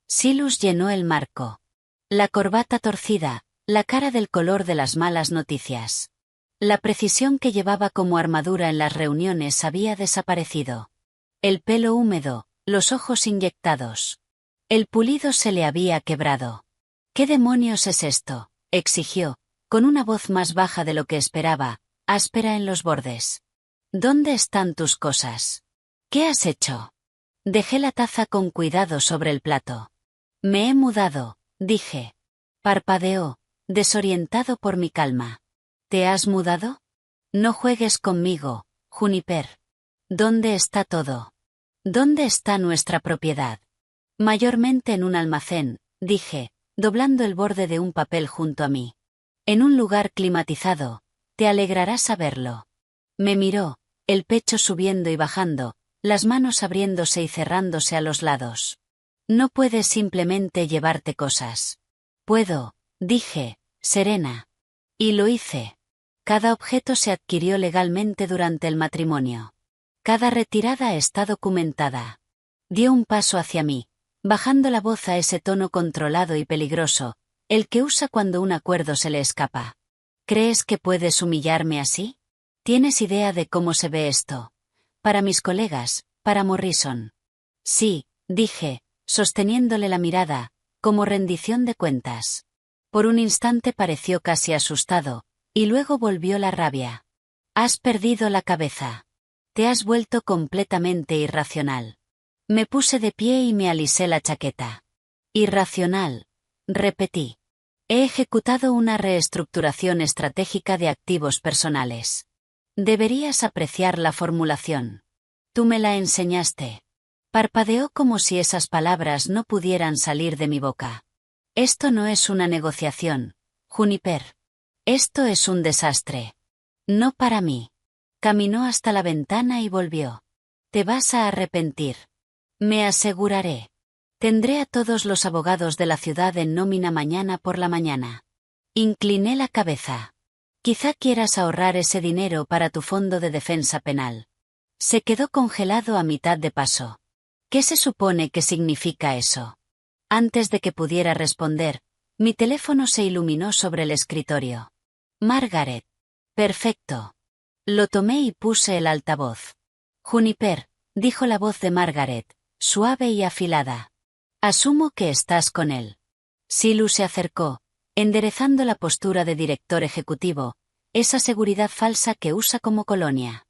Silus llenó el marco. La corbata torcida, la cara del color de las malas noticias. La precisión que llevaba como armadura en las reuniones había desaparecido. El pelo húmedo, los ojos inyectados. El pulido se le había quebrado. ¿Qué demonios es esto?, exigió, con una voz más baja de lo que esperaba, áspera en los bordes. ¿Dónde están tus cosas? ¿Qué has hecho? Dejé la taza con cuidado sobre el plato. Me he mudado, dije. Parpadeó, desorientado por mi calma. ¿Te has mudado? No juegues conmigo, Juniper. ¿Dónde está todo? ¿Dónde está nuestra propiedad? Mayormente en un almacén, dije, doblando el borde de un papel junto a mí. En un lugar climatizado, te alegrará saberlo. Me miró, el pecho subiendo y bajando, las manos abriéndose y cerrándose a los lados. No puedes simplemente llevarte cosas. Puedo, dije, serena. Y lo hice. Cada objeto se adquirió legalmente durante el matrimonio. Cada retirada está documentada. Dio un paso hacia mí, bajando la voz a ese tono controlado y peligroso, el que usa cuando un acuerdo se le escapa. ¿Crees que puedes humillarme así? ¿Tienes idea de cómo se ve esto? Para mis colegas, para Morrison. Sí, dije, sosteniéndole la mirada, como rendición de cuentas. Por un instante pareció casi asustado, y luego volvió la rabia. Has perdido la cabeza. Te has vuelto completamente irracional. Me puse de pie y me alisé la chaqueta. Irracional, repetí. He ejecutado una reestructuración estratégica de activos personales. Deberías apreciar la formulación. Tú me la enseñaste. Parpadeó como si esas palabras no pudieran salir de mi boca. Esto no es una negociación, Juniper. Esto es un desastre. No para mí. Caminó hasta la ventana y volvió. Te vas a arrepentir. Me aseguraré. Tendré a todos los abogados de la ciudad en nómina mañana por la mañana. Incliné la cabeza. Quizá quieras ahorrar ese dinero para tu fondo de defensa penal. Se quedó congelado a mitad de paso. ¿Qué se supone que significa eso? Antes de que pudiera responder, mi teléfono se iluminó sobre el escritorio. Margaret. Perfecto. Lo tomé y puse el altavoz. Juniper, dijo la voz de Margaret, suave y afilada. Asumo que estás con él. Silu se acercó, enderezando la postura de director ejecutivo, esa seguridad falsa que usa como colonia.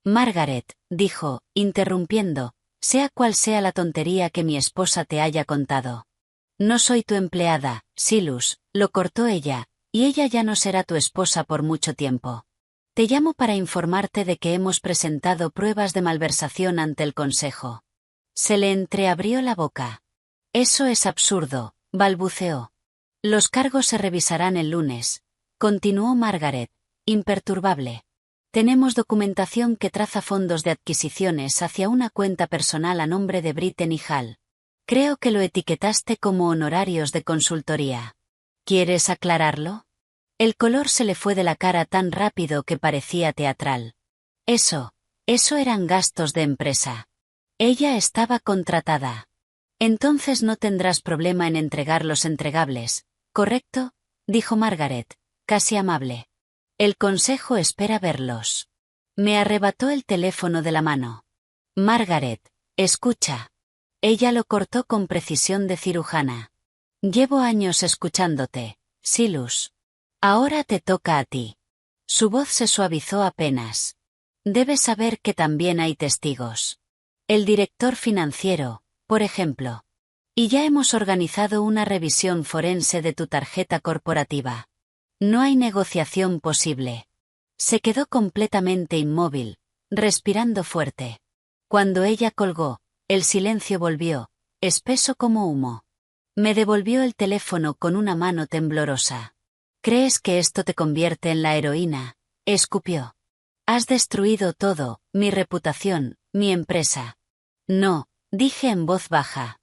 Margaret, dijo, interrumpiendo, sea cual sea la tontería que mi esposa te haya contado. No soy tu empleada, Silus, lo cortó ella, y ella ya no será tu esposa por mucho tiempo. Te llamo para informarte de que hemos presentado pruebas de malversación ante el Consejo. Se le entreabrió la boca. Eso es absurdo, balbuceó. Los cargos se revisarán el lunes, continuó Margaret, imperturbable. Tenemos documentación que traza fondos de adquisiciones hacia una cuenta personal a nombre de Brittany Hall. Creo que lo etiquetaste como honorarios de consultoría. ¿Quieres aclararlo? El color se le fue de la cara tan rápido que parecía teatral. Eso eran gastos de empresa. Ella estaba contratada. Entonces no tendrás problema en entregar los entregables, ¿correcto?, dijo Margaret, casi amable. El consejo espera verlos. Me arrebató el teléfono de la mano. Margaret, escucha. Ella lo cortó con precisión de cirujana. Llevo años escuchándote, Silus. Ahora te toca a ti. Su voz se suavizó apenas. Debes saber que también hay testigos. El director financiero, por ejemplo. Y ya hemos organizado una revisión forense de tu tarjeta corporativa. No hay negociación posible. Se quedó completamente inmóvil, respirando fuerte. Cuando ella colgó, el silencio volvió, espeso como humo. Me devolvió el teléfono con una mano temblorosa. ¿Crees que esto te convierte en la heroína?, escupió. Has destruido todo, mi reputación, mi empresa. No, dije en voz baja.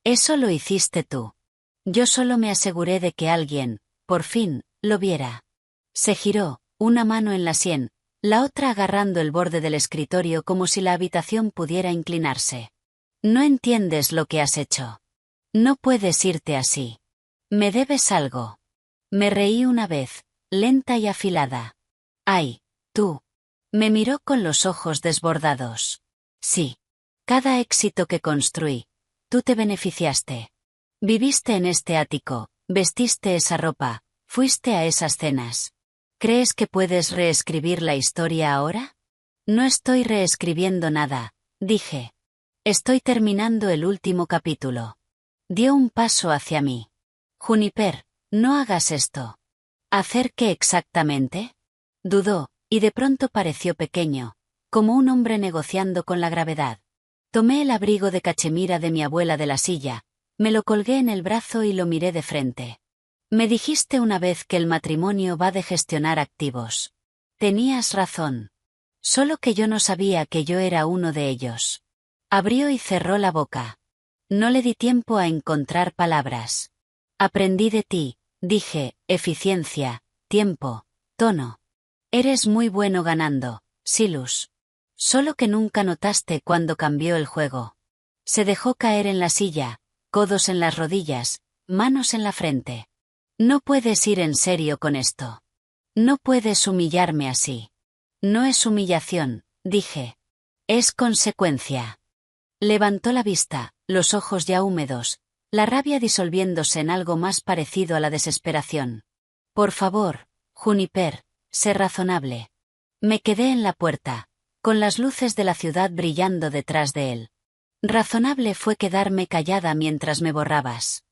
Eso lo hiciste tú. Yo solo me aseguré de que alguien, por fin, lo viera. Se giró, una mano en la sien, la otra agarrando el borde del escritorio como si la habitación pudiera inclinarse. No entiendes lo que has hecho. No puedes irte así. Me debes algo. Me reí una vez, lenta y afilada. Ay, tú. Me miró con los ojos desbordados. Sí. Cada éxito que construí, tú te beneficiaste. Viviste en este ático, vestiste esa ropa, fuiste a esas cenas. ¿Crees que puedes reescribir la historia ahora? No estoy reescribiendo nada, dije. Estoy terminando el último capítulo. Dio un paso hacia mí. Juniper, no hagas esto. ¿Hacer qué exactamente? Dudó, y de pronto pareció pequeño, como un hombre negociando con la gravedad. Tomé el abrigo de cachemira de mi abuela de la silla, me lo colgué en el brazo y lo miré de frente. Me dijiste una vez que el matrimonio va de gestionar activos. Tenías razón. Solo que yo no sabía que yo era uno de ellos. Abrió y cerró la boca. No le di tiempo a encontrar palabras. Aprendí de ti, dije, eficiencia, tiempo, tono. Eres muy bueno ganando, Silus. Solo que nunca notaste cuando cambió el juego. Se dejó caer en la silla, codos en las rodillas, manos en la frente. No puedes ir en serio con esto. No puedes humillarme así. No es humillación, dije. Es consecuencia. Levantó la vista, los ojos ya húmedos, la rabia disolviéndose en algo más parecido a la desesperación. Por favor, Juniper, sé razonable. Me quedé en la puerta, con las luces de la ciudad brillando detrás de él. Razonable fue quedarme callada mientras me borrabas.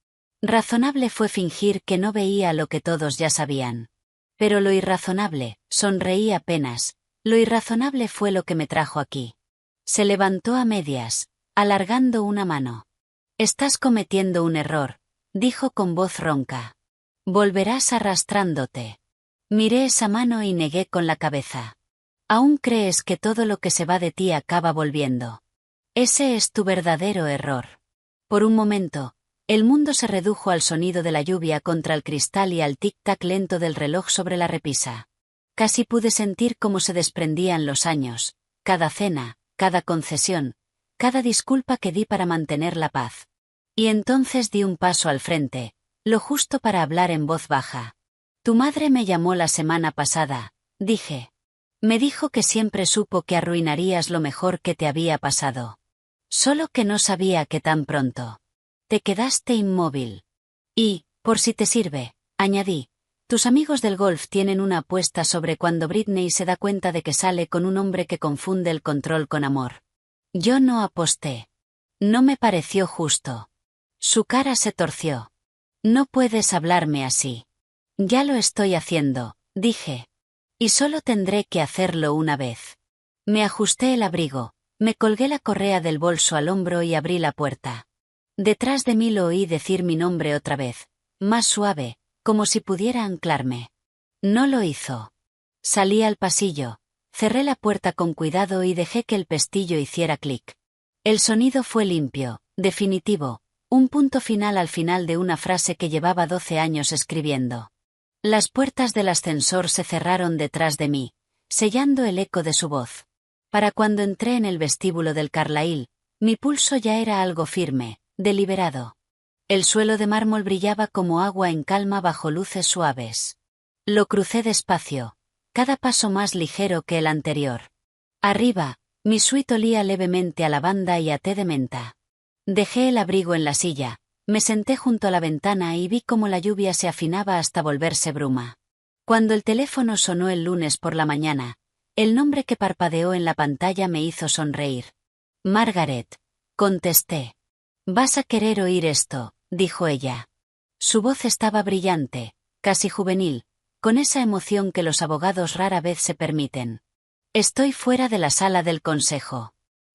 Razonable fue fingir que no veía lo que todos ya sabían. Pero lo irrazonable, sonreí apenas, lo irrazonable fue lo que me trajo aquí. Se levantó a medias, alargando una mano. Estás cometiendo un error, dijo con voz ronca. Volverás arrastrándote. Miré esa mano y negué con la cabeza. Aún crees que todo lo que se va de ti acaba volviendo. Ese es tu verdadero error. Por un momento, el mundo se redujo al sonido de la lluvia contra el cristal y al tic-tac lento del reloj sobre la repisa. Casi pude sentir cómo se desprendían los años, cada cena, cada concesión, cada disculpa que di para mantener la paz. Y entonces di un paso al frente, lo justo para hablar en voz baja. Tu madre me llamó la semana pasada, dije. Me dijo que siempre supo que arruinarías lo mejor que te había pasado. Solo que no sabía que tan pronto. Te quedaste inmóvil. Y, por si te sirve, añadí, tus amigos del golf tienen una apuesta sobre cuando Britney se da cuenta de que sale con un hombre que confunde el control con amor. Yo no aposté. No me pareció justo. Su cara se torció. No puedes hablarme así. Ya lo estoy haciendo, dije. Y solo tendré que hacerlo una vez. Me ajusté el abrigo, me colgué la correa del bolso al hombro y abrí la puerta. Detrás de mí lo oí decir mi nombre otra vez, más suave, como si pudiera anclarme. No lo hizo. Salí al pasillo, cerré la puerta con cuidado y dejé que el pestillo hiciera clic. El sonido fue limpio, definitivo, un punto final al final de una frase que llevaba 12 años escribiendo. Las puertas del ascensor se cerraron detrás de mí, sellando el eco de su voz. Para cuando entré en el vestíbulo del Carlyle, mi pulso ya era algo firme, deliberado. El suelo de mármol brillaba como agua en calma bajo luces suaves. Lo crucé despacio, cada paso más ligero que el anterior. Arriba, mi suite olía levemente a lavanda y a té de menta. Dejé el abrigo en la silla, me senté junto a la ventana y vi cómo la lluvia se afinaba hasta volverse bruma. Cuando el teléfono sonó el lunes por la mañana, el nombre que parpadeó en la pantalla me hizo sonreír. Margaret, contesté. Vas a querer oír esto, dijo ella. Su voz estaba brillante, casi juvenil, con esa emoción que los abogados rara vez se permiten. Estoy fuera de la sala del consejo.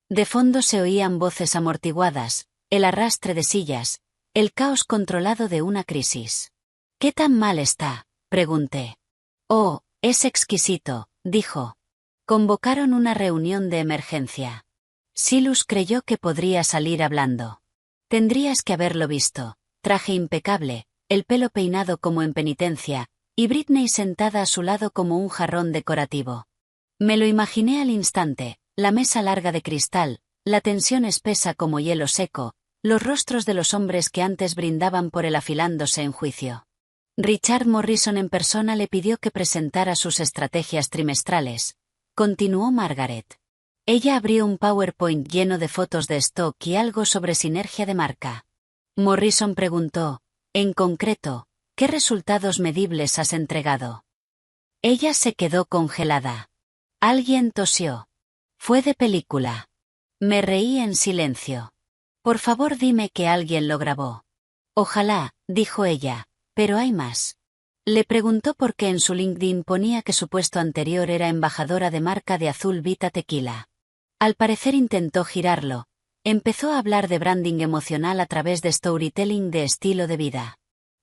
De fondo se oían voces amortiguadas, el arrastre de sillas, el caos controlado de una crisis. ¿Qué tan mal está?, pregunté. Oh, es exquisito, dijo. Convocaron una reunión de emergencia. Silus creyó que podría salir hablando. Tendrías que haberlo visto, traje impecable, el pelo peinado como en penitencia, y Britney sentada a su lado como un jarrón decorativo. Me lo imaginé al instante, la mesa larga de cristal, la tensión espesa como hielo seco, los rostros de los hombres que antes brindaban por él afilándose en juicio. Richard Morrison en persona le pidió que presentara sus estrategias trimestrales, continuó Margaret. Ella abrió un PowerPoint lleno de fotos de stock y algo sobre sinergia de marca. Morrison preguntó, en concreto, ¿qué resultados medibles has entregado? Ella se quedó congelada. Alguien tosió. Fue de película. Me reí en silencio. Por favor, dime que alguien lo grabó. Ojalá, dijo ella, pero hay más. Le preguntó por qué en su LinkedIn ponía que su puesto anterior era embajadora de marca de Azul Vita Tequila. Al parecer intentó girarlo. Empezó a hablar de branding emocional a través de storytelling de estilo de vida.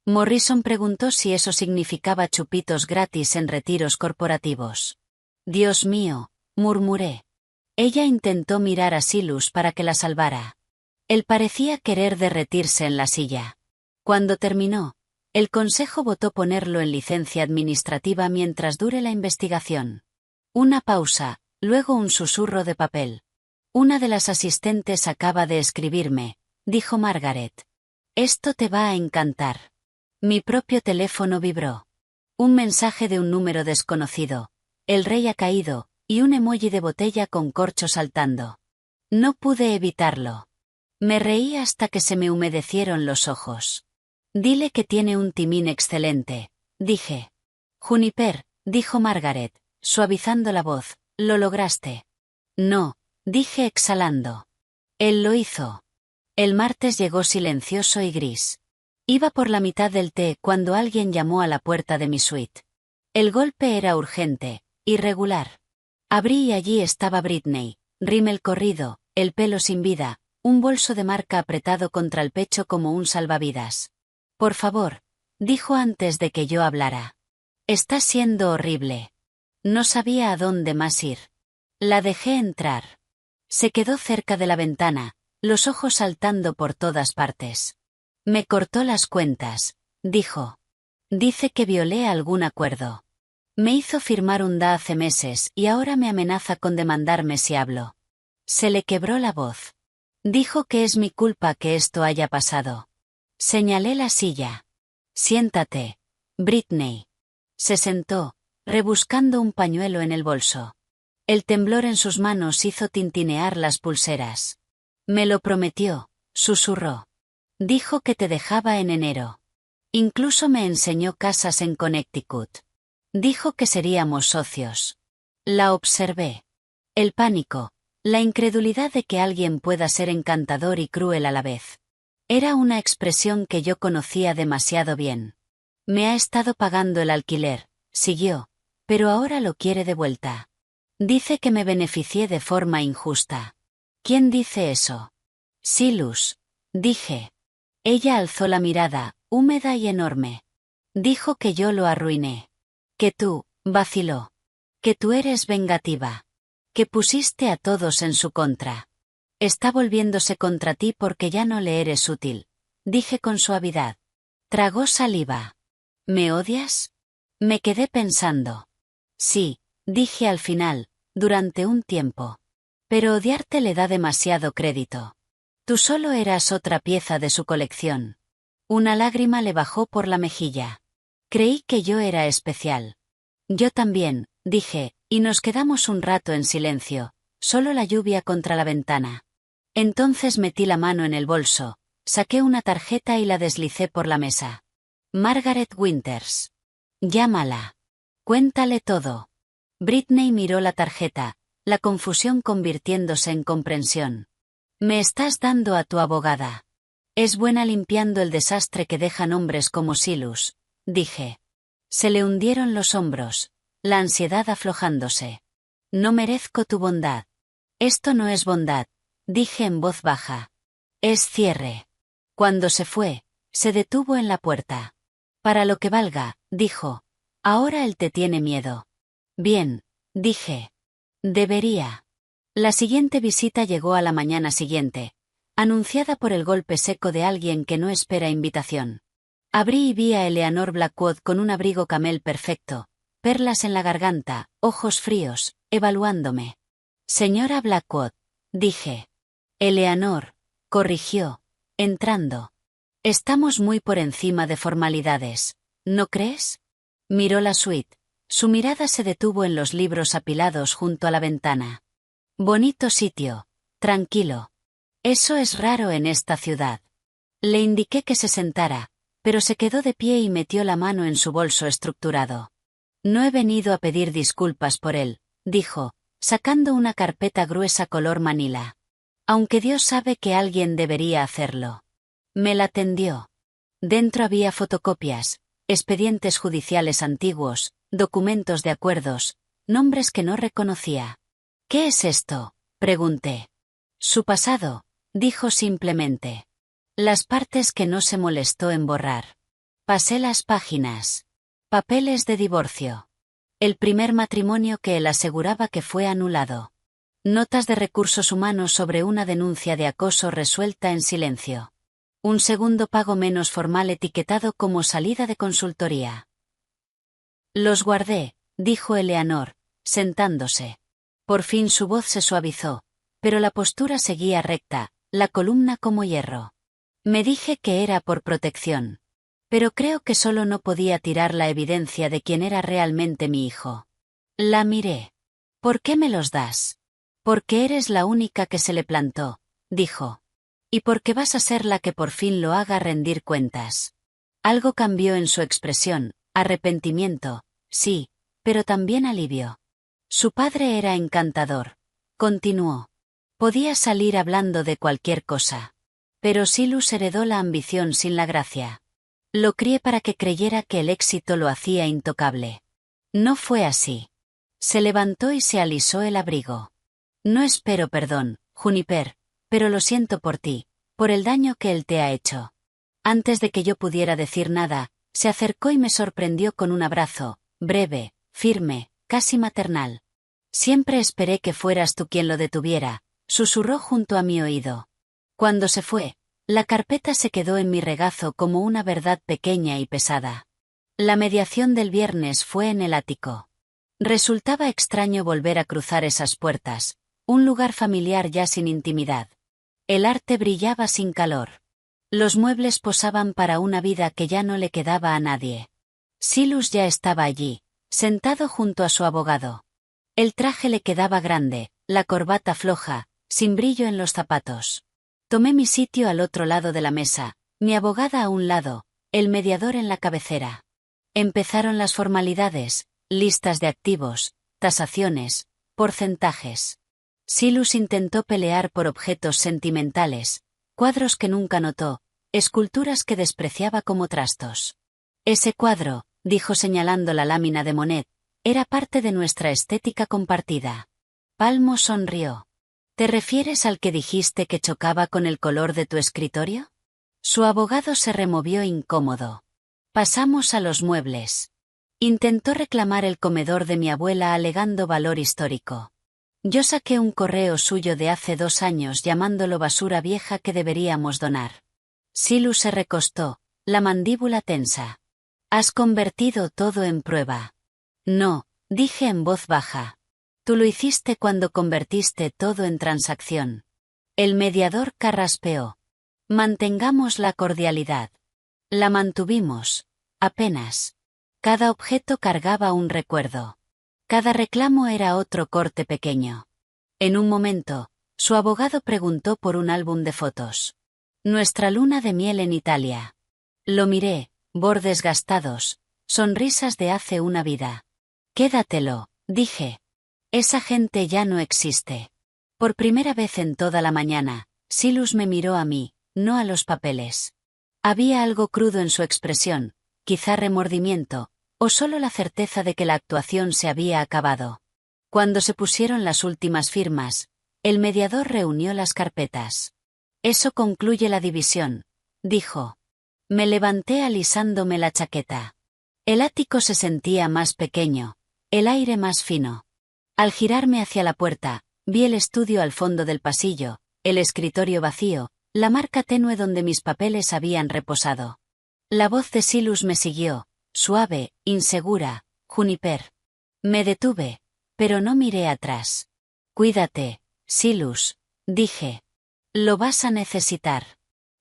Morrison preguntó si eso significaba chupitos gratis en retiros corporativos. Dios mío, murmuré. Ella intentó mirar a Silas para que la salvara. Él parecía querer derretirse en la silla. Cuando terminó, el consejo votó ponerlo en licencia administrativa mientras dure la investigación. Una pausa, luego un susurro de papel. Una de las asistentes acaba de escribirme, dijo Margaret. Esto te va a encantar. Mi propio teléfono vibró. Un mensaje de un número desconocido. El rey ha caído, y un emoji de botella con corcho saltando. No pude evitarlo. Me reí hasta que se me humedecieron los ojos. Dile que tiene un timín excelente, dije. Juniper, dijo Margaret, suavizando la voz, ¿lo lograste? No, dije exhalando. Él lo hizo. El martes llegó silencioso y gris. Iba por la mitad del té cuando alguien llamó a la puerta de mi suite. El golpe era urgente, irregular. Abrí y allí estaba Britney, rímel corrido, el pelo sin vida, un bolso de marca apretado contra el pecho como un salvavidas. Por favor, dijo antes de que yo hablara. Está siendo horrible. No sabía a dónde más ir. La dejé entrar. Se quedó cerca de la ventana, los ojos saltando por todas partes. Me cortó las cuentas, dijo. Dice que violé algún acuerdo. Me hizo firmar un DA hace meses y ahora me amenaza con demandarme si hablo. Se le quebró la voz. Dijo que es mi culpa que esto haya pasado. Señalé la silla. Siéntate, Britney. Se sentó, rebuscando un pañuelo en el bolso. El temblor en sus manos hizo tintinear las pulseras. Me lo prometió, susurró. Dijo que te dejaba en enero. Incluso me enseñó casas en Connecticut. Dijo que seríamos socios. La observé. El pánico, la incredulidad de que alguien pueda ser encantador y cruel a la vez. Era una expresión que yo conocía demasiado bien. Me ha estado pagando el alquiler, siguió, pero ahora lo quiere de vuelta. Dice que me beneficié de forma injusta. ¿Quién dice eso? Silas, dije. Ella alzó la mirada, húmeda y enorme. Dijo que yo lo arruiné. Que tú, vaciló. Que tú eres vengativa. Que pusiste a todos en su contra. Está volviéndose contra ti porque ya no le eres útil, dije con suavidad. Tragó saliva. ¿Me odias? Me quedé pensando. Sí, dije al final, durante un tiempo. Pero odiarte le da demasiado crédito. Tú solo eras otra pieza de su colección. Una lágrima le bajó por la mejilla. Creí que yo era especial. Yo también, dije, y nos quedamos un rato en silencio, solo la lluvia contra la ventana. Entonces metí la mano en el bolso, saqué una tarjeta y la deslicé por la mesa. Margaret Winters. Llámala. Cuéntale todo. Britney miró la tarjeta, la confusión convirtiéndose en comprensión. Me estás dando a tu abogada. Es buena limpiando el desastre que dejan hombres como Silas, dije. Se le hundieron los hombros, la ansiedad aflojándose. No merezco tu bondad. Esto no es bondad, dije en voz baja. Es cierre. Cuando se fue, se detuvo en la puerta. Para lo que valga, dijo. Ahora él te tiene miedo. Bien, dije. Debería. La siguiente visita llegó a la mañana siguiente, anunciada por el golpe seco de alguien que no espera invitación. Abrí y vi a Eleanor Blackwood con un abrigo camel perfecto, perlas en la garganta, ojos fríos, evaluándome. Señora Blackwood, dije. Eleanor, corrigió, entrando. Estamos muy por encima de formalidades, ¿no crees? Miró la suite. Su mirada se detuvo en los libros apilados junto a la ventana. Bonito sitio, tranquilo. Eso es raro en esta ciudad. Le indiqué que se sentara, pero se quedó de pie y metió la mano en su bolso estructurado. No he venido a pedir disculpas por él, dijo, sacando una carpeta gruesa color manila. Aunque Dios sabe que alguien debería hacerlo. Me la tendió. Dentro había fotocopias, expedientes judiciales antiguos, documentos de acuerdos, nombres que no reconocía. ¿Qué es esto?, pregunté. Su pasado, dijo simplemente. Las partes que no se molestó en borrar. Pasé las páginas. Papeles de divorcio. El primer matrimonio que él aseguraba que fue anulado. Notas de recursos humanos sobre una denuncia de acoso resuelta en silencio. Un segundo pago menos formal etiquetado como salida de consultoría. Los guardé, dijo Eleanor, sentándose. Por fin su voz se suavizó, pero la postura seguía recta, la columna como hierro. Me dije que era por protección. Pero creo que solo no podía tirar la evidencia de quién era realmente mi hijo. La miré. ¿Por qué me los das? Porque eres la única que se le plantó, dijo. Y porque vas a ser la que por fin lo haga rendir cuentas. Algo cambió en su expresión, arrepentimiento, sí, pero también alivio. Su padre era encantador, continuó. Podía salir hablando de cualquier cosa. Pero Silas heredó la ambición sin la gracia. Lo crié para que creyera que el éxito lo hacía intocable. No fue así. Se levantó y se alisó el abrigo. No espero perdón, Juniper, pero lo siento por ti, por el daño que él te ha hecho. Antes de que yo pudiera decir nada, se acercó y me sorprendió con un abrazo, breve, firme, casi maternal. Siempre esperé que fueras tú quien lo detuviera, susurró junto a mi oído. Cuando se fue, la carpeta se quedó en mi regazo como una verdad pequeña y pesada. La mediación del viernes fue en el ático. Resultaba extraño volver a cruzar esas puertas, un lugar familiar ya sin intimidad. El arte brillaba sin calor. Los muebles posaban para una vida que ya no le quedaba a nadie. Silas ya estaba allí, sentado junto a su abogado. El traje le quedaba grande, la corbata floja, sin brillo en los zapatos. Tomé mi sitio al otro lado de la mesa, mi abogada a un lado, el mediador en la cabecera. Empezaron las formalidades, listas de activos, tasaciones, porcentajes. Silas intentó pelear por objetos sentimentales, cuadros que nunca notó, esculturas que despreciaba como trastos. Ese cuadro, dijo señalando la lámina de Monet, era parte de nuestra estética compartida. Palmo sonrió. ¿Te refieres al que dijiste que chocaba con el color de tu escritorio? Su abogado se removió incómodo. Pasamos a los muebles. Intentó reclamar el comedor de mi abuela alegando valor histórico. Yo saqué un correo suyo de hace 2 años llamándolo basura vieja que deberíamos donar. Silas se recostó, la mandíbula tensa. Has convertido todo en prueba. No, dije en voz baja. Tú lo hiciste cuando convertiste todo en transacción. El mediador carraspeó. Mantengamos la cordialidad. La mantuvimos, apenas. Cada objeto cargaba un recuerdo. Cada reclamo era otro corte pequeño. En un momento, su abogado preguntó por un álbum de fotos. Nuestra luna de miel en Italia. Lo miré, bordes gastados, sonrisas de hace una vida. Quédatelo, dije. Esa gente ya no existe. Por primera vez en toda la mañana, Silas me miró a mí, no a los papeles. Había algo crudo en su expresión, quizá remordimiento, o solo la certeza de que la actuación se había acabado. Cuando se pusieron las últimas firmas, el mediador reunió las carpetas. Eso concluye la división, dijo. Me levanté alisándome la chaqueta. El ático se sentía más pequeño, el aire más fino. Al girarme hacia la puerta, vi el estudio al fondo del pasillo, el escritorio vacío, la marca tenue donde mis papeles habían reposado. La voz de Silas me siguió, suave, insegura, Juniper. Me detuve, pero no miré atrás. Cuídate, Silas, dije. Lo vas a necesitar.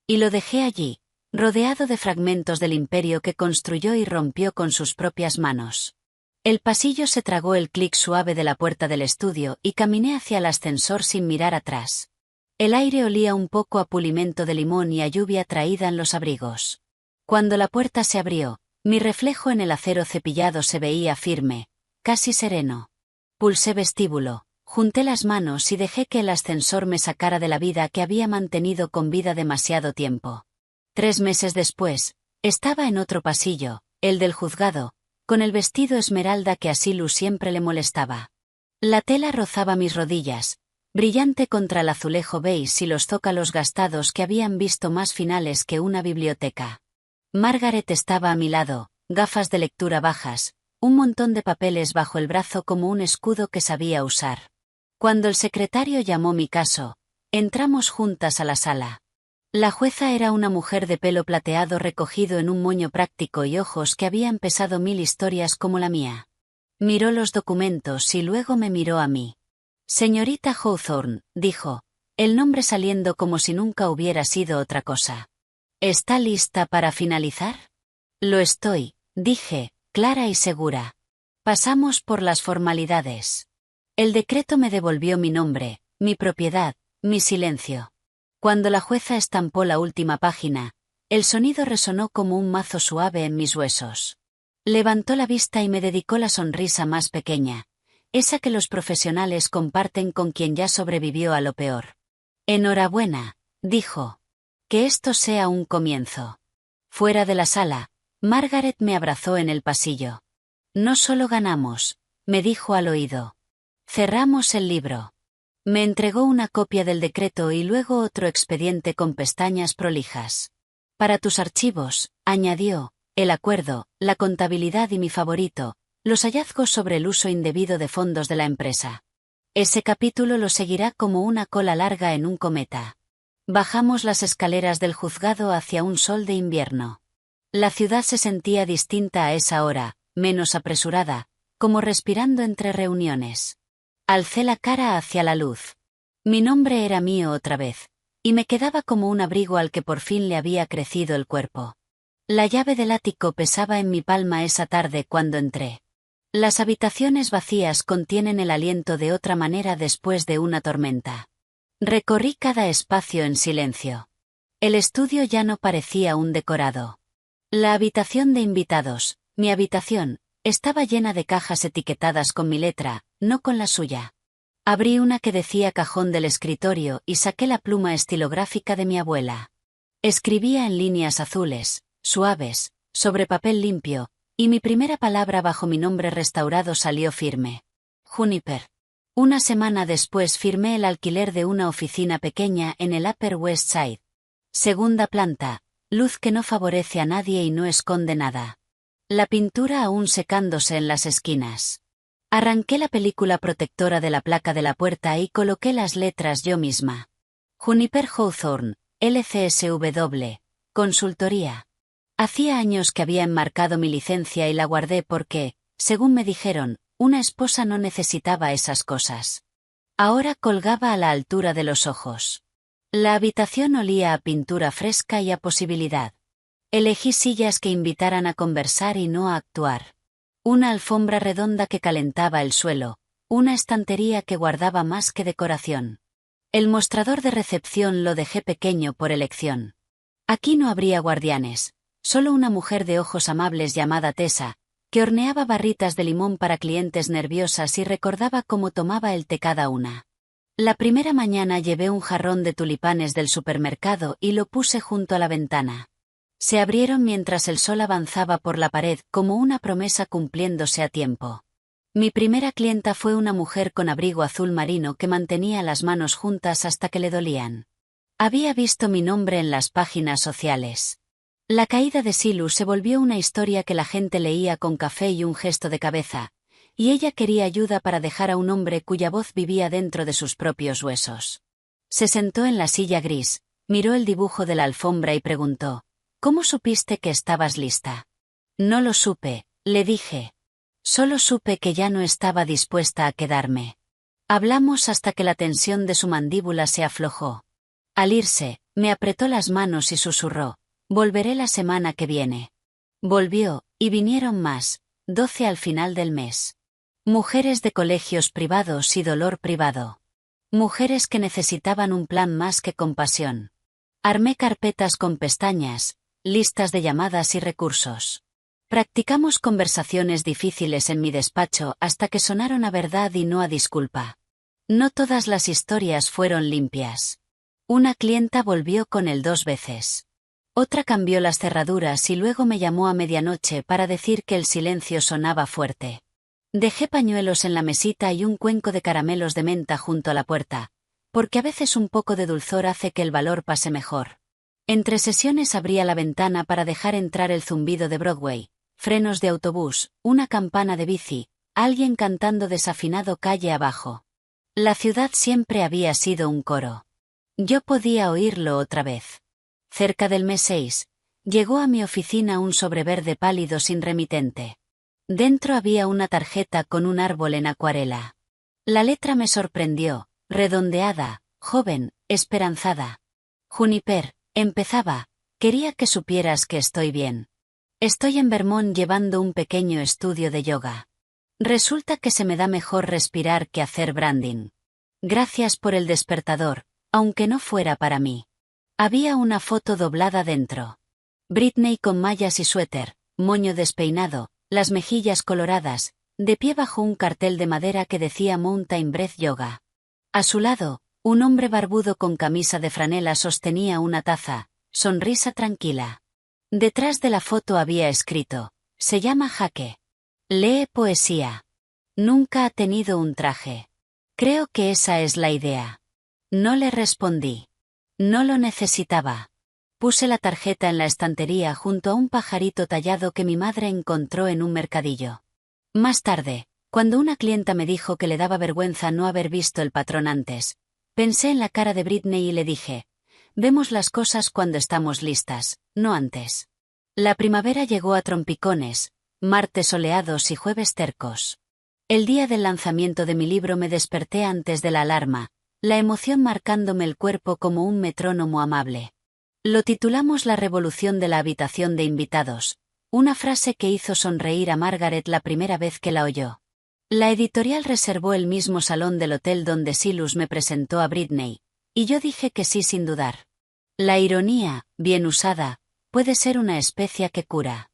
Y lo dejé allí, rodeado de fragmentos del imperio que construyó y rompió con sus propias manos. El pasillo se tragó el clic suave de la puerta del estudio y caminé hacia el ascensor sin mirar atrás. El aire olía un poco a pulimento de limón y a lluvia traída en los abrigos. Cuando la puerta se abrió, mi reflejo en el acero cepillado se veía firme, casi sereno. Pulsé vestíbulo, junté las manos y dejé que el ascensor me sacara de la vida que había mantenido con vida demasiado tiempo. 3 meses después, estaba en otro pasillo, el del juzgado, con el vestido esmeralda que a Silu siempre le molestaba. La tela rozaba mis rodillas, brillante contra el azulejo beige y los zócalos gastados que habían visto más finales que una biblioteca. Margaret estaba a mi lado, gafas de lectura bajas, un montón de papeles bajo el brazo como un escudo que sabía usar. Cuando el secretario llamó mi caso, entramos juntas a la sala. La jueza era una mujer de pelo plateado recogido en un moño práctico y ojos que habían pesado 1000 historias como la mía. Miró los documentos y luego me miró a mí. Señorita Hawthorne, dijo, el nombre saliendo como si nunca hubiera sido otra cosa. ¿Está lista para finalizar? Lo estoy, dije, clara y segura. Pasamos por las formalidades. El decreto me devolvió mi nombre, mi propiedad, mi silencio. Cuando la jueza estampó la última página, el sonido resonó como un mazo suave en mis huesos. Levantó la vista y me dedicó la sonrisa más pequeña, esa que los profesionales comparten con quien ya sobrevivió a lo peor. Enhorabuena, dijo. Que esto sea un comienzo. Fuera de la sala, Margaret me abrazó en el pasillo. No solo ganamos, me dijo al oído. Cerramos el libro. Me entregó una copia del decreto y luego otro expediente con pestañas prolijas. Para tus archivos, añadió, el acuerdo, la contabilidad y mi favorito, los hallazgos sobre el uso indebido de fondos de la empresa. Ese capítulo lo seguirá como una cola larga en un cometa. Bajamos las escaleras del juzgado hacia un sol de invierno. La ciudad se sentía distinta a esa hora, menos apresurada, como respirando entre reuniones. Alcé la cara hacia la luz. Mi nombre era mío otra vez, y me quedaba como un abrigo al que por fin le había crecido el cuerpo. La llave del ático pesaba en mi palma esa tarde cuando entré. Las habitaciones vacías contienen el aliento de otra manera después de una tormenta. Recorrí cada espacio en silencio. El estudio ya no parecía un decorado. La habitación de invitados, mi habitación, estaba llena de cajas etiquetadas con mi letra, no con la suya. Abrí una que decía cajón del escritorio y saqué la pluma estilográfica de mi abuela. Escribía en líneas azules, suaves, sobre papel limpio, y mi primera palabra bajo mi nombre restaurado salió firme. Juniper. Una semana después firmé el alquiler de una oficina pequeña en el Upper West Side. Segunda planta, luz que no favorece a nadie y no esconde nada. La pintura aún secándose en las esquinas. Arranqué la película protectora de la placa de la puerta y coloqué las letras yo misma. Juniper Hawthorne, LCSW, consultoría. Hacía años que había enmarcado mi licencia y la guardé porque, según me dijeron, una esposa no necesitaba esas cosas. Ahora colgaba a la altura de los ojos. La habitación olía a pintura fresca y a posibilidad. Elegí sillas que invitaran a conversar y no a actuar. Una alfombra redonda que calentaba el suelo, una estantería que guardaba más que decoración. El mostrador de recepción lo dejé pequeño por elección. Aquí no habría guardianes, solo una mujer de ojos amables llamada Tessa, que horneaba barritas de limón para clientes nerviosas y recordaba cómo tomaba el té cada una. La primera mañana llevé un jarrón de tulipanes del supermercado y lo puse junto a la ventana. Se abrieron mientras el sol avanzaba por la pared como una promesa cumpliéndose a tiempo. Mi primera clienta fue una mujer con abrigo azul marino que mantenía las manos juntas hasta que le dolían. Había visto mi nombre en las páginas sociales. La caída de Silu se volvió una historia que la gente leía con café y un gesto de cabeza, y ella quería ayuda para dejar a un hombre cuya voz vivía dentro de sus propios huesos. Se sentó en la silla gris, miró el dibujo de la alfombra y preguntó, ¿cómo supiste que estabas lista? No lo supe, le dije. Solo supe que ya no estaba dispuesta a quedarme. Hablamos hasta que la tensión de su mandíbula se aflojó. Al irse, me apretó las manos y susurró, Volveré la semana que viene. Volvió, y vinieron más, 12 al final del mes. Mujeres de colegios privados y dolor privado. Mujeres que necesitaban un plan más que compasión. Armé carpetas con pestañas, listas de llamadas y recursos. Practicamos conversaciones difíciles en mi despacho hasta que sonaron a verdad y no a disculpa. No todas las historias fueron limpias. Una clienta volvió con él 2 veces. Otra cambió las cerraduras y luego me llamó a medianoche para decir que el silencio sonaba fuerte. Dejé pañuelos en la mesita y un cuenco de caramelos de menta junto a la puerta, porque a veces un poco de dulzor hace que el valor pase mejor. Entre sesiones abría la ventana para dejar entrar el zumbido de Broadway, frenos de autobús, una campana de bici, alguien cantando desafinado calle abajo. La ciudad siempre había sido un coro. Yo podía oírlo otra vez. Cerca del mes 6, llegó a mi oficina un sobre verde pálido sin remitente. Dentro había una tarjeta con un árbol en acuarela. La letra me sorprendió, redondeada, joven, esperanzada. Juniper, empezaba, quería que supieras que estoy bien. Estoy en Vermont llevando un pequeño estudio de yoga. Resulta que se me da mejor respirar que hacer branding. Gracias por el despertador, aunque no fuera para mí. Había una foto doblada dentro. Britney con mallas y suéter, moño despeinado, las mejillas coloradas, de pie bajo un cartel de madera que decía Mountain Breath Yoga. A su lado, un hombre barbudo con camisa de franela sostenía una taza, sonrisa tranquila. Detrás de la foto había escrito, se llama Jaque. Lee poesía. Nunca ha tenido un traje. Creo que esa es la idea. No le respondí. No lo necesitaba. Puse la tarjeta en la estantería junto a un pajarito tallado que mi madre encontró en un mercadillo. Más tarde, cuando una clienta me dijo que le daba vergüenza no haber visto el patrón antes, pensé en la cara de Britney y le dije, vemos las cosas cuando estamos listas, no antes. La primavera llegó a trompicones, martes soleados y jueves tercos. El día del lanzamiento de mi libro me desperté antes de la alarma, la emoción marcándome el cuerpo como un metrónomo amable. Lo titulamos La revolución de la habitación de invitados, una frase que hizo sonreír a Margaret la primera vez que la oyó. La editorial reservó el mismo salón del hotel donde Silas me presentó a Britney, y yo dije que sí sin dudar. La ironía, bien usada, puede ser una especia que cura.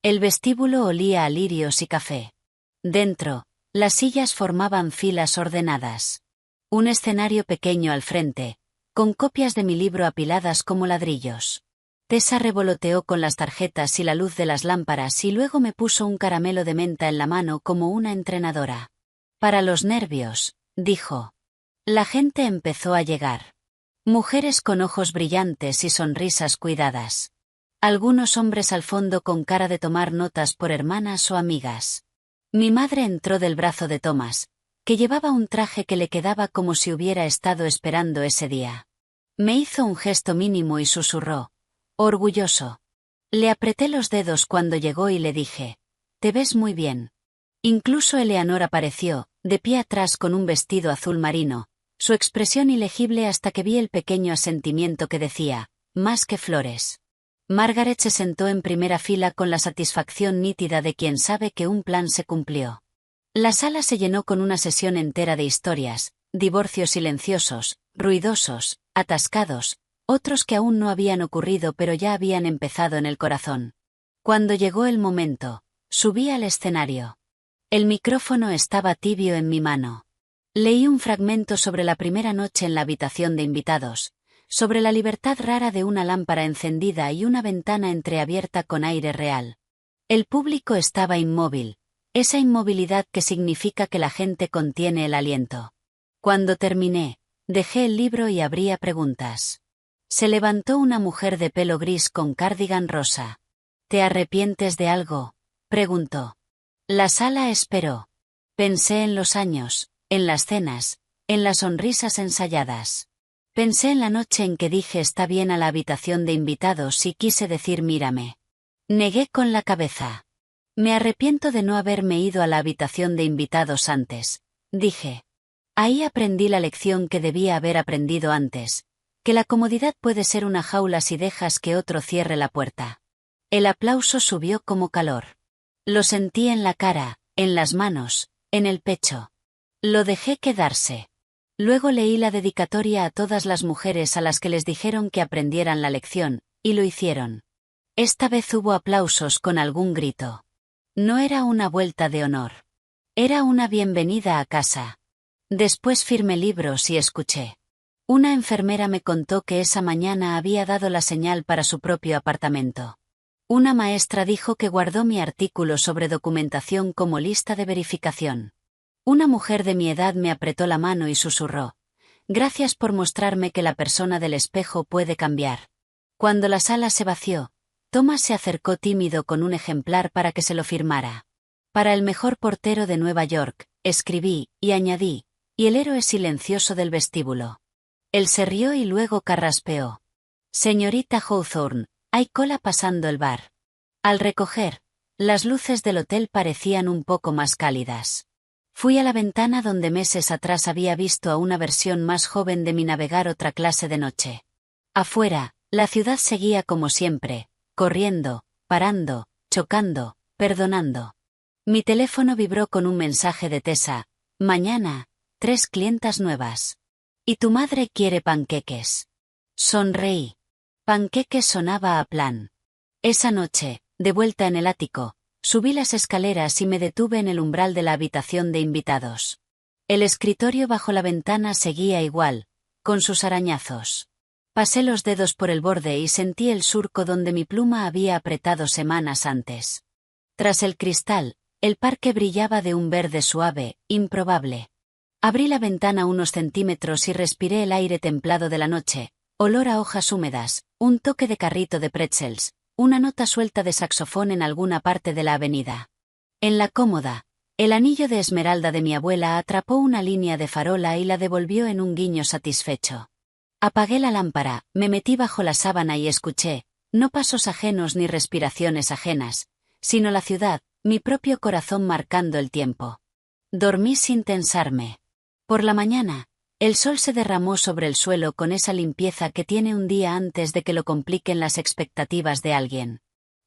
El vestíbulo olía a lirios y café. Dentro, las sillas formaban filas ordenadas. Un escenario pequeño al frente, con copias de mi libro apiladas como ladrillos. Tessa revoloteó con las tarjetas y la luz de las lámparas y luego me puso un caramelo de menta en la mano como una entrenadora. Para los nervios, dijo. La gente empezó a llegar. Mujeres con ojos brillantes y sonrisas cuidadas. Algunos hombres al fondo con cara de tomar notas por hermanas o amigas. Mi madre entró del brazo de Thomas, que llevaba un traje que le quedaba como si hubiera estado esperando ese día. Me hizo un gesto mínimo y susurró, orgulloso. Le apreté los dedos cuando llegó y le dije, te ves muy bien. Incluso Eleanor apareció, de pie atrás con un vestido azul marino, su expresión ilegible hasta que vi el pequeño asentimiento que decía, más que flores. Margaret se sentó en primera fila con la satisfacción nítida de quien sabe que un plan se cumplió. La sala se llenó con una sesión entera de historias, divorcios silenciosos, ruidosos, atascados, otros que aún no habían ocurrido pero ya habían empezado en el corazón. Cuando llegó el momento, subí al escenario. El micrófono estaba tibio en mi mano. Leí un fragmento sobre la primera noche en la habitación de invitados, sobre la libertad rara de una lámpara encendida y una ventana entreabierta con aire real. El público estaba inmóvil. Esa inmovilidad que significa que la gente contiene el aliento. Cuando terminé, dejé el libro y abrí a preguntas. Se levantó una mujer de pelo gris con cardigan rosa. ¿Te arrepientes de algo?, preguntó. La sala esperó. Pensé en los años, en las cenas, en las sonrisas ensayadas. Pensé en la noche en que dije está bien a la habitación de invitados y quise decir mírame. Negué con la cabeza. Me arrepiento de no haberme ido a la habitación de invitados antes, dije. Ahí aprendí la lección que debía haber aprendido antes, Que la comodidad puede ser una jaula si dejas que otro cierre la puerta. El aplauso subió como calor. Lo sentí en la cara, en las manos, en el pecho. Lo dejé quedarse. Luego leí la dedicatoria a todas las mujeres a las que les dijeron que aprendieran la lección, y lo hicieron. Esta vez hubo aplausos con algún grito. No era una vuelta de honor. Era una bienvenida a casa. Después firmé libros y escuché. Una enfermera me contó que esa mañana había dado la señal para su propio apartamento. Una maestra dijo que guardó mi artículo sobre documentación como lista de verificación. Una mujer de mi edad me apretó la mano y susurró: «Gracias por mostrarme que la persona del espejo puede cambiar». Cuando la sala se vació, Thomas se acercó tímido con un ejemplar para que se lo firmara. «Para el mejor portero de Nueva York», escribí, y añadí, «y el héroe silencioso del vestíbulo». Él se rió y luego carraspeó. «Señorita Hawthorne, hay cola pasando el bar». Al recoger, las luces del hotel parecían un poco más cálidas. Fui a la ventana donde meses atrás había visto a una versión más joven de mí navegar otra clase de noche. Afuera, la ciudad seguía como siempre, corriendo, parando, chocando, perdonando. Mi teléfono vibró con un mensaje de Tessa: «Mañana, 3 clientas nuevas. Y tu madre quiere panqueques». Sonreí. Panqueques sonaba a plan. Esa noche, de vuelta en el ático, subí las escaleras y me detuve en el umbral de la habitación de invitados. El escritorio bajo la ventana seguía igual, con sus arañazos. Pasé los dedos por el borde y sentí el surco donde mi pluma había apretado semanas antes. Tras el cristal, el parque brillaba de un verde suave, improbable. Abrí la ventana unos centímetros y respiré el aire templado de la noche, olor a hojas húmedas, un toque de carrito de pretzels, una nota suelta de saxofón en alguna parte de la avenida. En la cómoda, el anillo de esmeralda de mi abuela atrapó una línea de farola y la devolvió en un guiño satisfecho. Apagué la lámpara, me metí bajo la sábana y escuché, no pasos ajenos ni respiraciones ajenas, sino la ciudad, mi propio corazón marcando el tiempo. Dormí sin tensarme. Por la mañana, el sol se derramó sobre el suelo con esa limpieza que tiene un día antes de que lo compliquen las expectativas de alguien.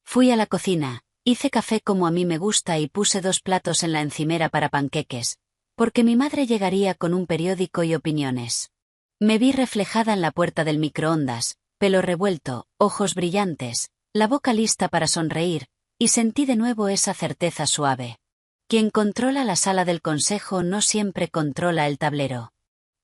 Fui a la cocina, hice café como a mí me gusta y puse 2 platos en la encimera para panqueques, porque mi madre llegaría con un periódico y opiniones. Me vi reflejada en la puerta del microondas, pelo revuelto, ojos brillantes, la boca lista para sonreír, y sentí de nuevo esa certeza suave. Quien controla la sala del consejo no siempre controla el tablero.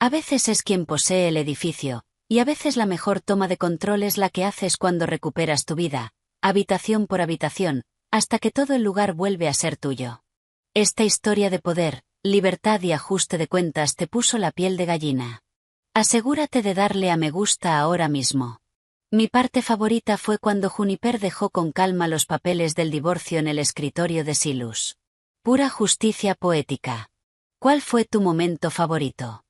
A veces es quien posee el edificio, y a veces la mejor toma de control es la que haces cuando recuperas tu vida, habitación por habitación, hasta que todo el lugar vuelve a ser tuyo. Esta historia de poder, libertad y ajuste de cuentas te puso la piel de gallina. Asegúrate de darle a me gusta ahora mismo. Mi parte favorita fue cuando Juniper dejó con calma los papeles del divorcio en el escritorio de Silus. Pura justicia poética. ¿Cuál fue tu momento favorito?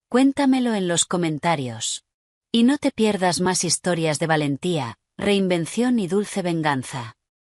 Cuéntamelo en los comentarios. Y no te pierdas más historias de valentía, reinvención y dulce venganza.